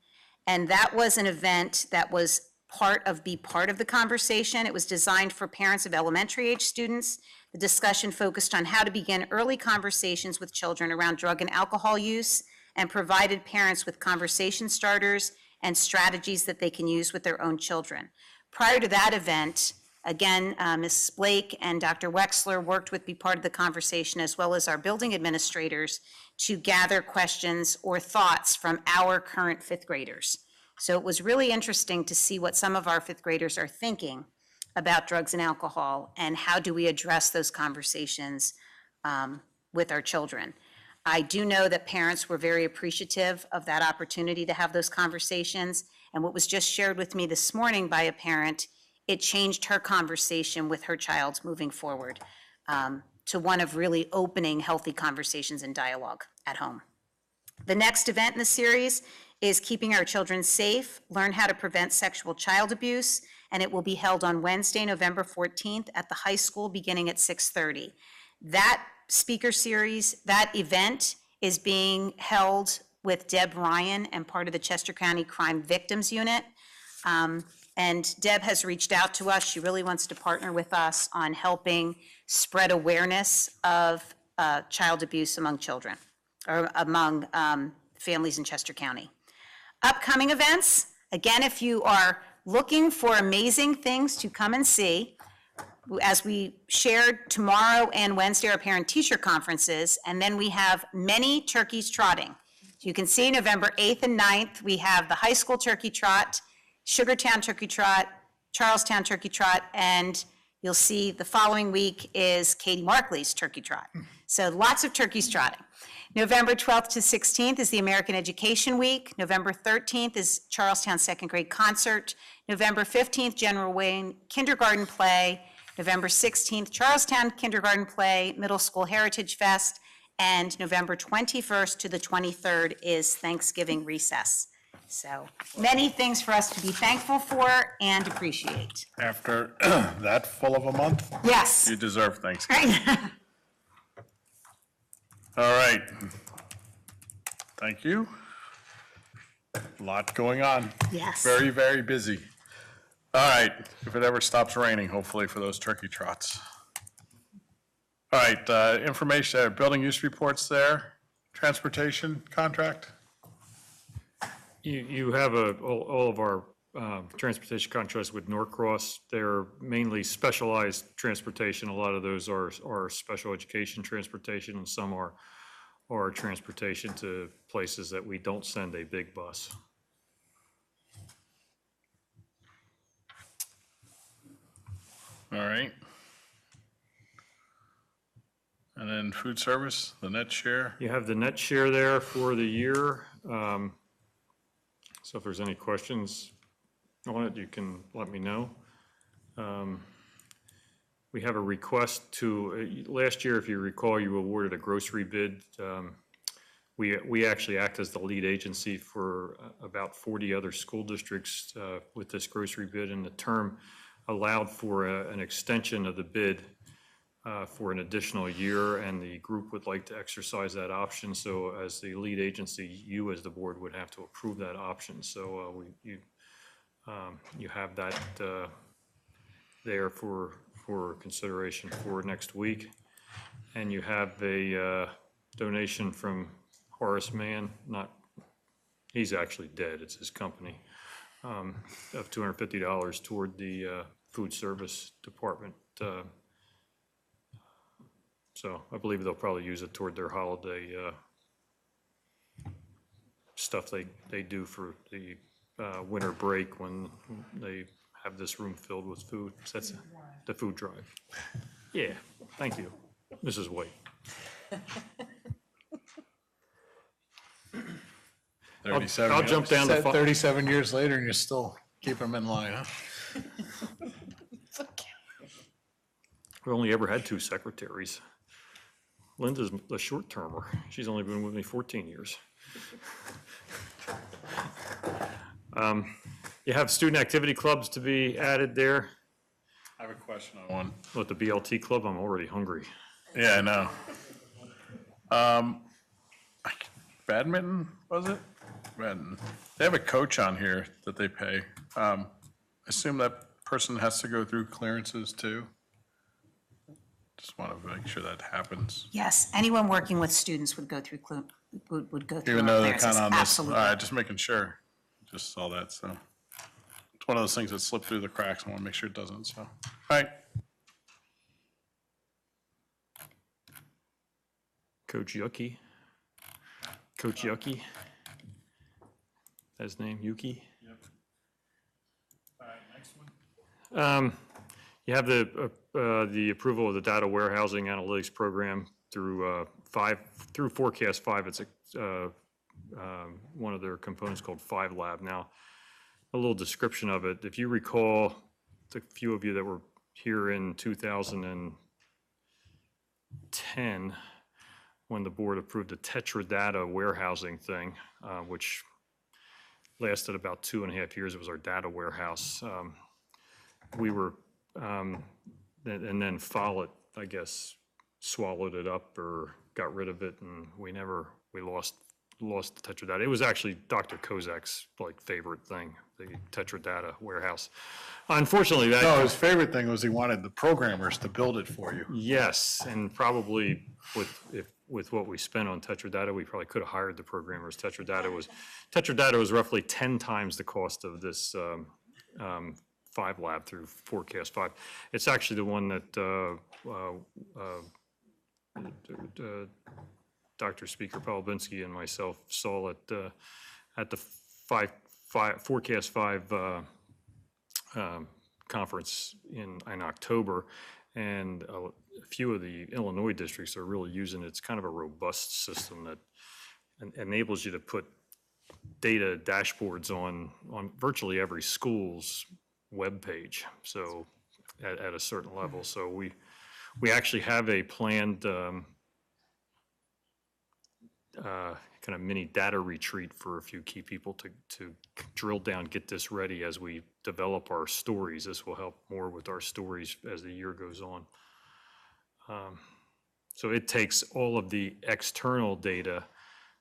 And that was an event that was part of the conversation. It was designed for parents of elementary age students. The discussion focused on how to begin early conversations with children around drug and alcohol use, and provided parents with conversation starters and strategies that they can use with their own children. Prior to that event, again, Ms. Blake and Dr. Wexler worked with Be Part of the Conversation, as well as our building administrators, to gather questions or thoughts from our current fifth graders. So it was really interesting to see what some of our fifth graders are thinking about drugs and alcohol, and how do we address those conversations with our children. I do know that parents were very appreciative of that opportunity to have those conversations, and what was just shared with me this morning by a parent, it changed her conversation with her child moving forward to one of really opening healthy conversations and dialogue at home. The next event in the series is Keeping Our Children Safe, Learn How to Prevent Sexual Child Abuse, and it will be held on Wednesday, November 14th at the high school beginning at 6:30. That speaker series, that event is being held with Deb Ryan and part of the Chester County Crime Victims Unit. And Deb has reached out to us. She really wants to partner with us on helping spread awareness of child abuse among children, or among families in Chester County. Upcoming events, again, if you are looking for amazing things to come and see, as we shared, tomorrow and Wednesday are parent-teacher conferences, and then we have many turkeys trotting. So you can see November 8th and 9th, we have the high school turkey trot, Sugartown Turkey Trot, Charlestown Turkey Trot, and you'll see the following week is Katie Markley's Turkey Trot. So lots of turkeys trotting. November 12th to 16th is the American Education Week. November 13th is Charlestown Second Grade Concert. November 15th, General Wayne Kindergarten Play. November 16th, Charlestown Kindergarten Play, Middle School Heritage Fest. And November 21st to the 23rd is Thanksgiving Recess. So many things for us to be thankful for and appreciate. After that full of a month, Yes. you deserve Thanksgiving. All right. Thank you. A lot going on. Yes. Very, very busy. All right, if it ever stops raining, hopefully for those turkey trots. All right, information, building use reports there, transportation contract. You have all of our transportation contracts with Norcross. They're mainly specialized transportation. A lot of those are special education transportation, and some are transportation to places that we don't send a big bus. All right. And then food service, the net share. You have the net share there for the year. So if there's any questions on it, you can let me know. We have a request to, last year, if you recall, you awarded a grocery bid. We actually act as the lead agency for about 40 other school districts with this grocery bid, and the term allowed for an extension of the bid for an additional year, and the group would like to exercise that option. So as the lead agency, you as the board would have to approve that option. So You have that there for consideration for next week. And you have a donation from Horace Mann, he's actually dead, it's his company, of $250 toward the food service department. So I believe they'll probably use it toward their holiday stuff they do for the winter break when they have this room filled with food. So that's the food drive. Yeah, thank you, Mrs. White. 37 I'll jump down to 37 years later and you still keep them in line, huh? We only ever had 2 secretaries. Linda's a short-termer. She's only been with me 14 years. You have student activity clubs to be added there. I have a question on one. With the BLT club, I'm already hungry. Yeah, I know. Badminton, was it? Badminton. They have a coach on here that they pay. Assume that person has to go through clearances too? Just want to make sure that happens. Yes, anyone working with students would go through, would go through Even our though they're clearances. kind of on this, all Absolutely. right, just making sure. Just saw that, so. It's one of those things that slip through the cracks. I want to make sure it doesn't, so. All right. Coach Yucky. Coach Yucky. That's his name, Yuki? Yep. All right, next one. You have the approval of the data warehousing analytics program through Forecast 5. It's one of their components called 5 Lab. Now, a little description of it. If you recall, the few of you that were here in 2010, when the board approved the Tetra data warehousing thing, which lasted about 2.5 years. It was our data warehouse. We were, and then Follett, I guess, swallowed it up or got rid of it, and we lost the Tetra data. It was actually Dr. Kozak's favorite thing, the Tetra data warehouse. Unfortunately, that. No, his favorite thing was he wanted the programmers to build it for you. Yes, and probably with what we spent on Tetra data, we probably could have hired the programmers. Tetra data was roughly 10 times the cost of this 5 Lab through Forecast 5. It's actually the one that Dr. Speaker Pawlowski and myself saw at the Forecast 5 conference in October, and a few of the Illinois districts are really using it. It's kind of a robust system that enables you to put data dashboards on virtually every school's webpage, so at a certain level. So we actually have a planned kind of mini data retreat for a few key people to drill down, get this ready as we develop our stories. This will help more with our stories as the year goes on. So it takes all of the external data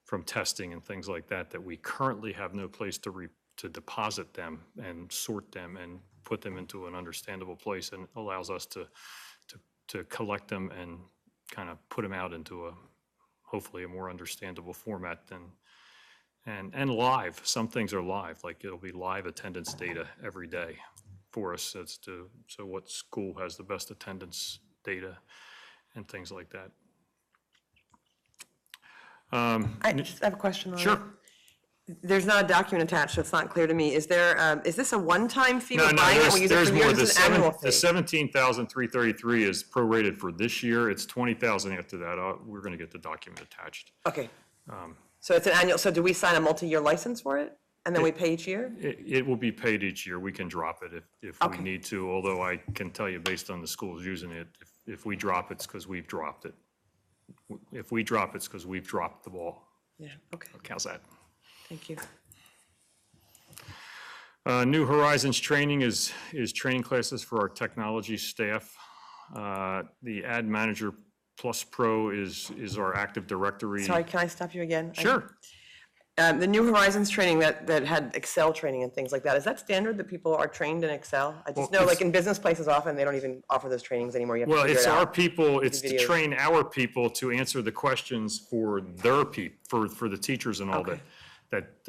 from testing and things like that we currently have no place to deposit them and sort them and put them into an understandable place, and allows us to collect them and kind of put them out into hopefully a more understandable format and live. Some things are live, like it'll be live attendance data every day for us as to so what school has the best attendance data and things like that. I just have a question on it. Sure. There's not a document attached, so it's not clear to me. Is this a one-time fee? No, We're no, buying it, we use it there's for more. years, it's an annual The fee? 17,333 is prorated for this year. It's 20,000 after that. We're going to get the document attached. Okay. So it's an annual, so do we sign a multi-year license for it? And then we pay each year? It will be paid each year. We can drop it if we Okay. need to, although I can tell you, based on the schools using it, if we drop it, it's because we've dropped it. If we drop it, it's because we've dropped the ball. Yeah, okay, How's that? thank you. New Horizons training is training classes for our technology staff. The Ad Manager Plus Pro is our Active Directory. Sorry, can I stop you again? Sure. The New Horizons training that had Excel training and things like that, is that standard that people are trained in Excel? I just know, like, in business places often, they don't even offer those trainings anymore. You have to Well, figure it's it our out. people, it's to videos. train our people to answer the questions for their for the teachers and all Okay. that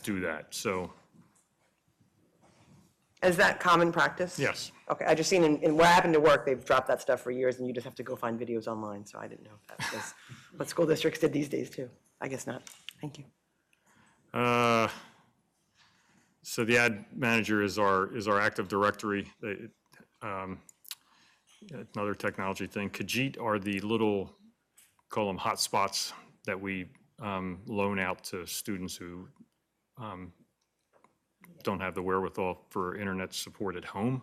do that, so, Is that common practice? yes. Okay, I just seen in where I happen to work, they've dropped that stuff for years, and you just have to go find videos online, so I didn't know if that was what school districts did these days, too. I guess not. Thank you. So the ad manager is our Active Directory. Another technology thing. Khajiit are the little, call them hotspots that we loan out to students who don't have the wherewithal for internet support at home.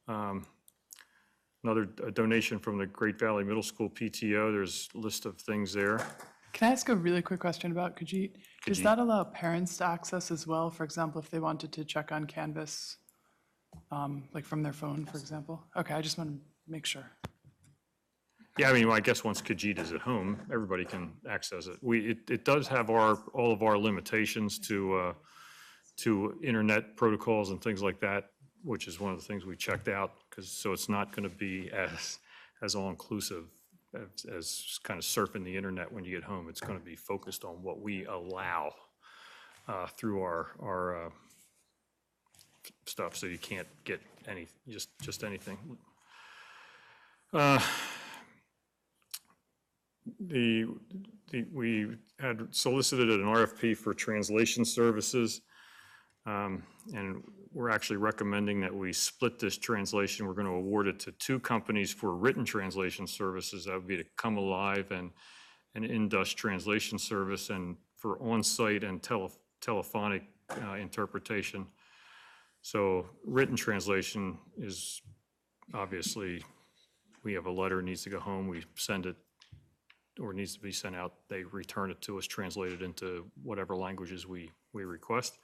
Another donation from the Great Valley Middle School PTO. There's a list of things there. Can I ask a really quick question about Khajiit? Does that allow parents to access as well? For example, if they wanted to check on Canvas, like from their phone, for example? Okay, I just want to make sure. Yeah, I mean, I guess once Khajiit is at home, everybody can access it. It does have all of our limitations to internet protocols and things like that, which is one of the things we checked out, so it's not going to be as all-inclusive as kind of surfing the internet when you get home. It's going to be focused on what we allow through our stuff, so you can't get just anything. We had solicited an RFP for translation services, and we're actually recommending that we split this translation. We're going to award it to two companies for written translation services. That would be to Come Alive and an Indus translation service, and for on-site and telephonic interpretation. So written translation is obviously, we have a letter, needs to go home, we send it, or needs to be sent out, they return it to us, translated into whatever languages we request.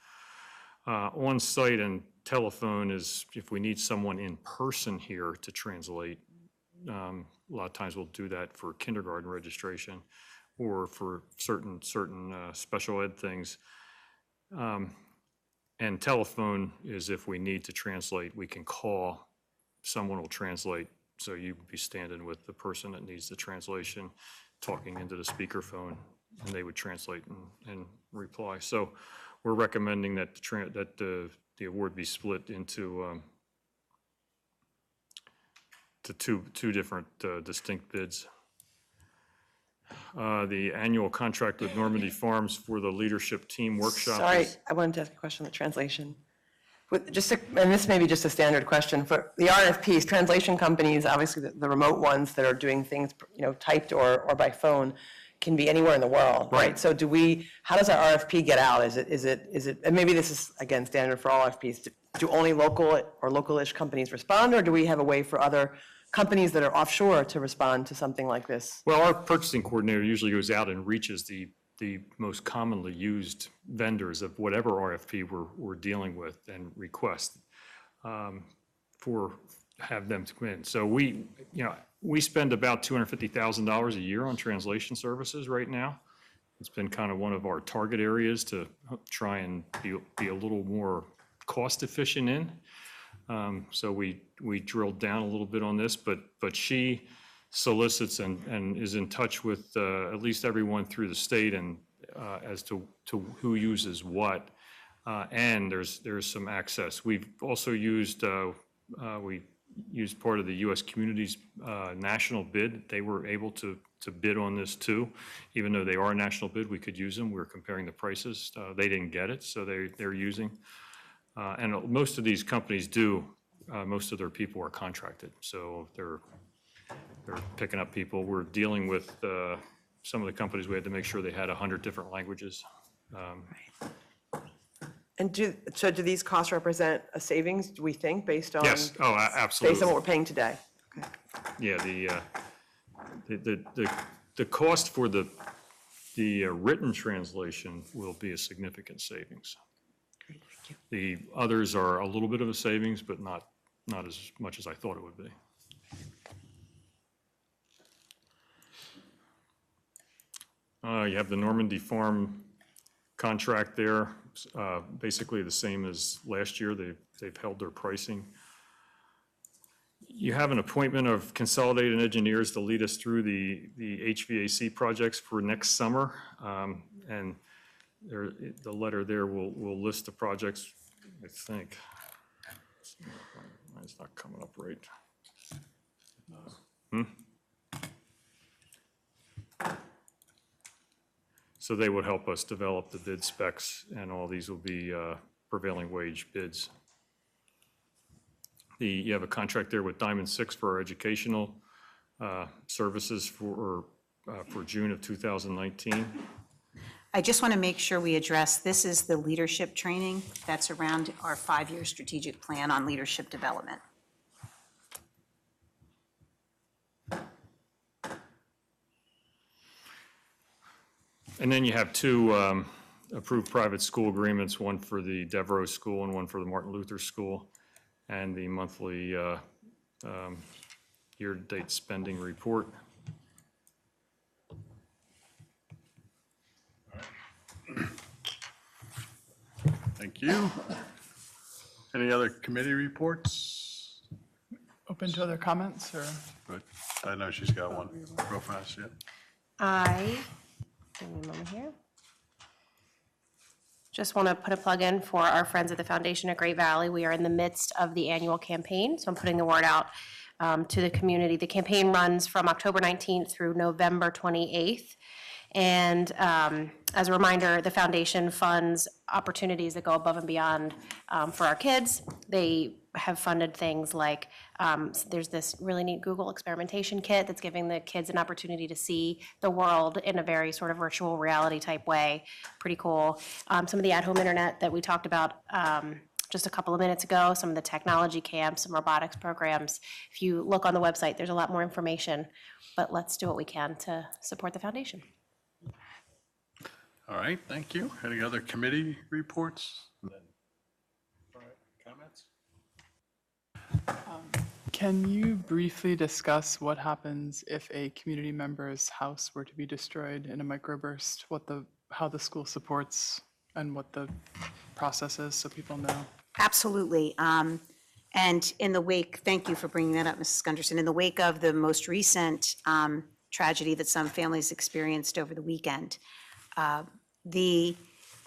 On-site and telephone is if we need someone in person here to translate. A lot of times we'll do that for kindergarten registration or for certain special ed things. And telephone is if we need to translate, we can call, someone will translate. So you'd be standing with the person that needs the translation, talking into the speakerphone, and they would translate and reply. So we're recommending that the award be split into to two different distinct bids. The annual contract with Normandy Farms for the leadership team workshop. Sorry, I wanted to ask a question on the translation. And this may be just a standard question, for the RFPs, translation companies, obviously the remote ones that are doing things, typed or by phone, can be anywhere in the world, right? So how does our RFP get out? Is it, and maybe this is, again, standard for all RFPs, do only local or local-ish companies respond, or do we have a way for other companies that are offshore to respond to something like this? Well, our purchasing coordinator usually goes out and reaches the most commonly used vendors of whatever RFP we're dealing with and request have them to come in. So we spend about $250,000 a year on translation services right now. It's been kind of one of our target areas to try and be a little more cost efficient in. So we drilled down a little bit on this, but she solicits and is in touch with at least everyone through the state and as to who uses what, and there's some access. We've also used we used part of the U.S. Communities national bid. They were able to bid on this too, even though they are a national bid. We could use them. We were comparing the prices. They didn't get it, so they're using. And most of these companies do. Most of their people are contracted, so they're picking up people. We're dealing with some of the companies, we had to make sure they had 100 different languages. And do these costs represent a savings, do we think, based on? Yes, absolutely. Based on what we're paying today? Okay. Yeah, the cost for the written translation will be a significant savings. Great, thank you. The others are a little bit of a savings, but not as much as I thought it would be. You have the Normandy Farm contract there, basically the same as last year. They've held their pricing. You have an appointment of consolidated engineers to lead us through the HVAC projects for next summer. And the letter there will list the projects, I think. It's not coming up right. So they would help us develop the bid specs, and all these will be prevailing wage bids. You have a contract there with Diamond Six for our educational services for June of 2019. I just want to make sure we address, this is the leadership training that's around our 5-year strategic plan on leadership development. And then you have two approved private school agreements, one for the Devereaux School and one for the Martin Luther School, and the monthly year-to-date spending report. Thank you. Any other committee reports? Open to other comments, or? Good. I know she's got one real fast, yeah. Give me a moment here. Just want to put a plug in for our friends at the Foundation of Great Valley. We are in the midst of the annual campaign, so I'm putting the word out to the community. The campaign runs from October 19th through November 28th. And as a reminder, the foundation funds opportunities that go above and beyond for our kids. They have funded things like, there's this really neat Google experimentation kit that's giving the kids an opportunity to see the world in a very sort of virtual reality type way. Pretty cool. Some of the at-home internet that we talked about just a couple of minutes ago, some of the technology camps, some robotics programs. If you look on the website, there's a lot more information, but let's do what we can to support the foundation. All right, thank you. Any other committee reports? All right, comments? Can you briefly discuss what happens if a community member's house were to be destroyed in a microburst? How the school supports and what the process is, so people know? Absolutely. And in the wake, thank you for bringing that up, Mrs. Gunderson. In the wake of the most recent tragedy that some families experienced over the weekend, the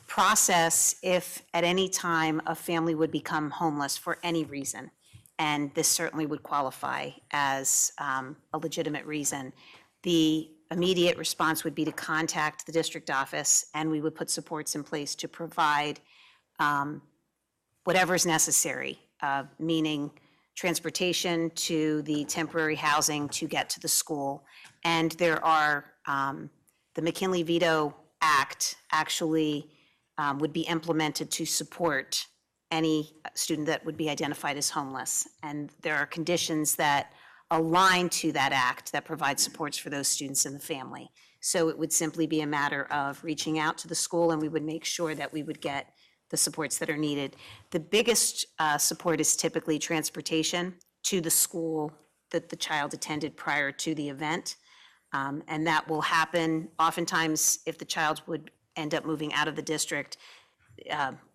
process, if at any time a family would become homeless for any reason, and this certainly would qualify as a legitimate reason, the immediate response would be to contact the district office, and we would put supports in place to provide whatever is necessary, meaning transportation to the temporary housing to get to the school. And there are, the McKinley Veto Act actually would be implemented to support any student that would be identified as homeless. And there are conditions that align to that act that provide supports for those students and the family. So it would simply be a matter of reaching out to the school, and we would make sure that we would get the supports that are needed. The biggest support is typically transportation to the school that the child attended prior to the event. And that will happen oftentimes if the child would end up moving out of the district.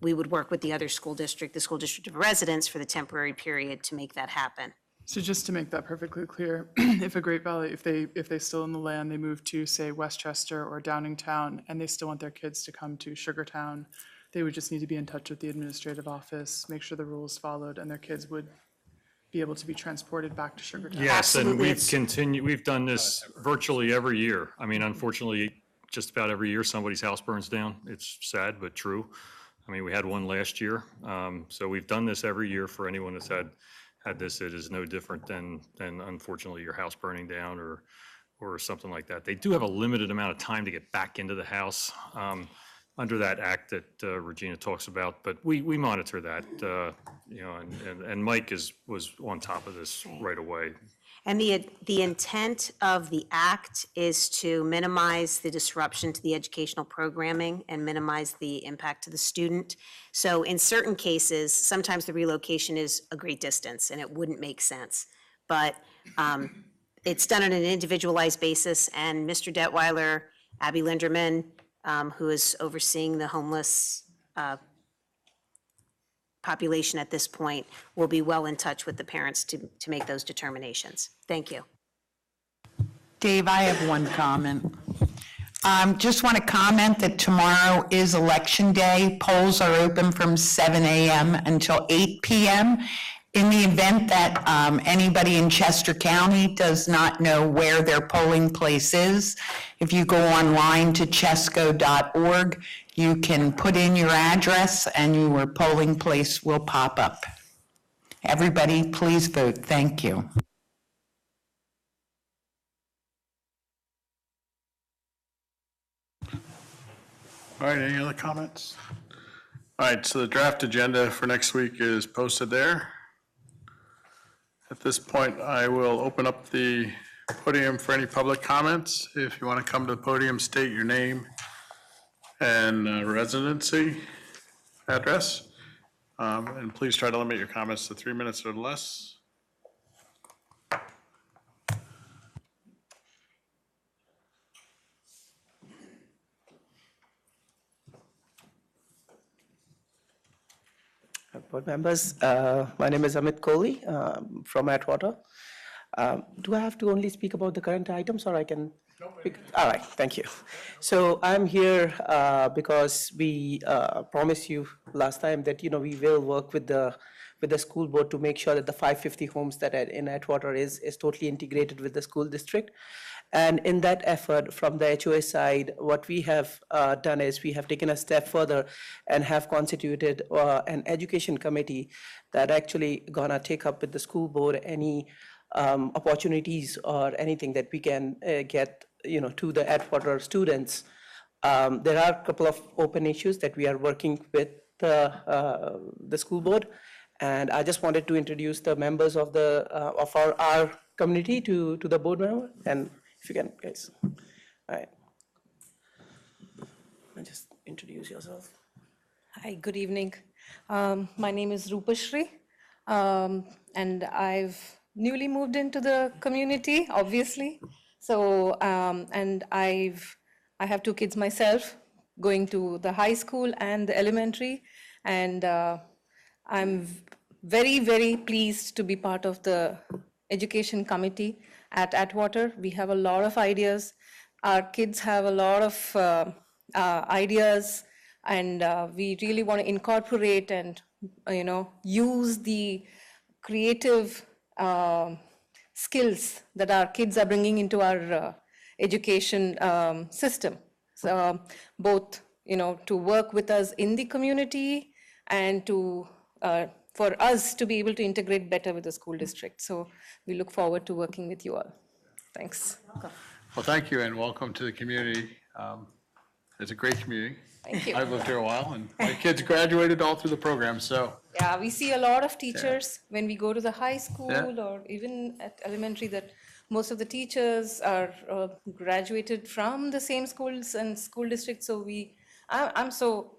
We would work with the other school district, the school district of residence, for the temporary period to make that happen. So just to make that perfectly clear, if a Great Valley, if they still own the land, they move to, say, Westchester or Downingtown, and they still want their kids to come to Sugartown, they would just need to be in touch with the administrative office, make sure the rules followed, and their kids would be able to be transported back to Sugartown. Yes, and we've done this virtually every year. I mean, unfortunately, just about every year, somebody's house burns down. It's sad, but true. I mean, we had one last year. So we've done this every year for anyone that's had this. It is no different than unfortunately your house burning down or something like that. They do have a limited amount of time to get back into the house under that act that Regina talks about, but we monitor that, and Mike was on top of this right away. And the intent of the act is to minimize the disruption to the educational programming and minimize the impact to the student. So in certain cases, sometimes the relocation is a great distance and it wouldn't make sense. But it's done on an individualized basis, and Mr. Detweiler Abby Linderman, who is overseeing the homeless population at this point, will be well in touch with the parents to make those determinations. Thank you. Dave, I have one comment. Just want to comment that tomorrow is Election Day. Polls are open from 7 a.m. until 8 p.m. In the event that anybody in Chester County does not know where their polling place is, if you go online to chesco.org, you can put in your address and your polling place will pop up. Everybody, please vote. Thank you. All right, any other comments? All right, so the draft agenda for next week is posted there. At this point, I will open up the podium for any public comments. If you want to come to the podium, state your name and residency address. And please try to limit your comments to 3 minutes or less. Board members, my name is Amit Kohli from Atwater. Do I have to only speak about the current items or I can? All right, thank you. So I'm here because we promised you last time that, we will work with the school board to make sure that the 550 homes that are in Atwater is totally integrated with the school district. And in that effort, from the HOA side, what we have done is we have taken a step further and have constituted an education committee that actually gonna take up with the school board any opportunities or anything that we can get, to the Atwater students. There are a couple of open issues that we are working with the school board, and I just wanted to introduce the members of our community to the board member. And if you can, guys. All right. Just introduce yourself. Hi, good evening. My name is Rupashri, and I've newly moved into the community, obviously. So, and I have 2 kids myself, going to the high school and the elementary, and I'm very, very pleased to be part of the education committee at Atwater. We have a lot of ideas. Our kids have a lot of ideas, and we really want to incorporate and, use the creative skills that our kids are bringing into our education system. So both, to work with us in the community and to for us to be able to integrate better with the school district. So we look forward to working with you all. Thanks. Well, thank you and welcome to the community. It's a great community. Thank you. I've lived here a while and my kids graduated all through the program, so. Yeah, we see a lot of teachers when we go to the high school Yeah. or even at elementary that most of the teachers are graduated from the same schools and school districts. So I'm so,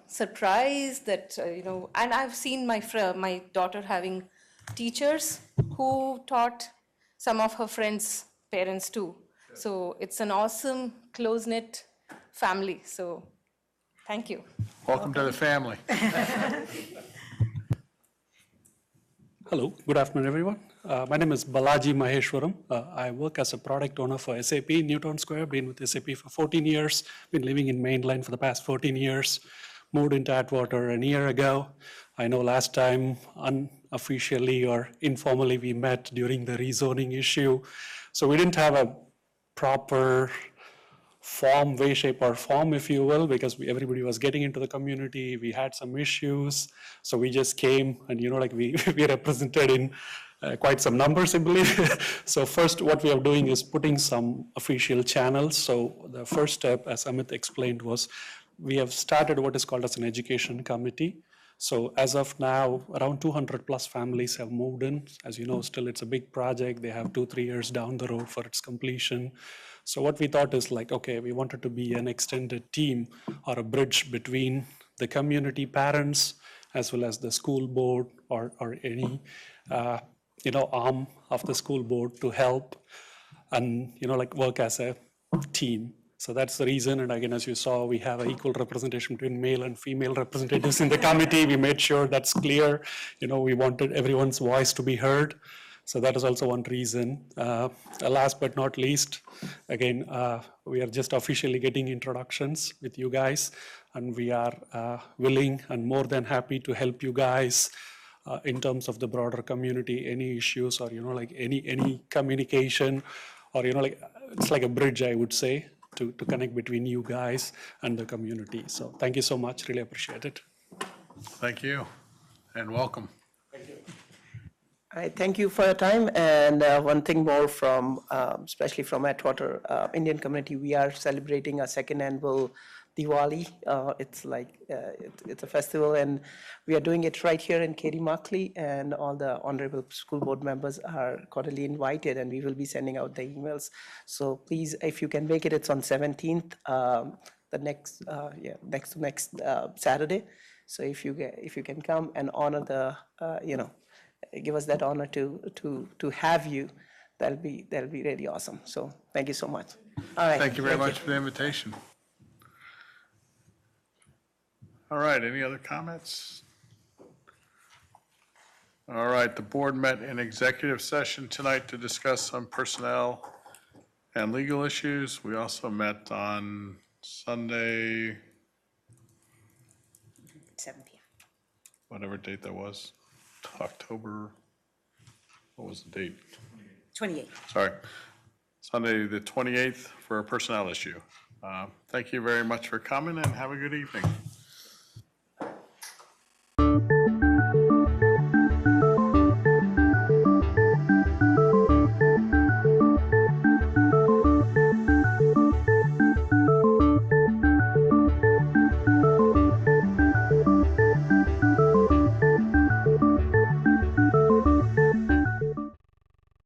surprised that, and I've seen my daughter having teachers who taught some of her friends' parents too. So it's an awesome, close-knit family. So thank you. Welcome to the family. Hello, good afternoon, everyone. My name is Balaji Maheshwaram. I work as a product owner for SAP Newtown Square. Been with SAP for 14 years. Been living in Mainline for the past 14 years. Moved into Atwater a year ago. I know last time unofficially or informally we met during the rezoning issue. So we didn't have a proper form, way, shape, or form, if you will, because everybody was getting into the community. We had some issues. So we just came and, we represented in quite some numbers, I believe. So first, what we are doing is putting some official channels. So the first step, as Amit explained, was we have started what is called as an education committee. So as of now, around 200 plus families have moved in. As you know, still it's a big project. They have 2-3 years down the road for its completion. So what we thought is okay, we wanted to be an extended team or a bridge between the community parents as well as the school board or any, arm of the school board to help and, work as a team. So that's the reason, and again, as you saw, we have an equal representation between male and female representatives in the committee. We made sure that's clear. We wanted everyone's voice to be heard. So that is also one reason. Last but not least, again, we are just officially getting introductions with you guys, and we are willing and more than happy to help you guys in terms of the broader community, any issues or, like any communication or, like, it's like a bridge, I would say, to connect between you guys and the community. So thank you so much, really appreciate it. Thank you, and welcome. I thank you for your time, and one thing more from, especially from Atwater Indian community, we are celebrating our second annual Diwali. It's like, it's a festival, and we are doing it right here in Katy Markley, and all the honorable school board members are cordially invited, and we will be sending out the emails. So please, if you can make it, it's on 17th, the next Saturday. So if you can come and honor the, give us that honor to have you, that'll be really awesome. So thank you so much. All right. Thank you very much for the invitation. All right, any other comments? All right, the board met in executive session tonight to discuss some personnel and legal issues. We also met on Sunday, 7 p.m. whatever date that was, October, what was the date? 28. Sorry, Sunday, the 28th, for a personnel issue. Thank you very much for coming, and have a good evening.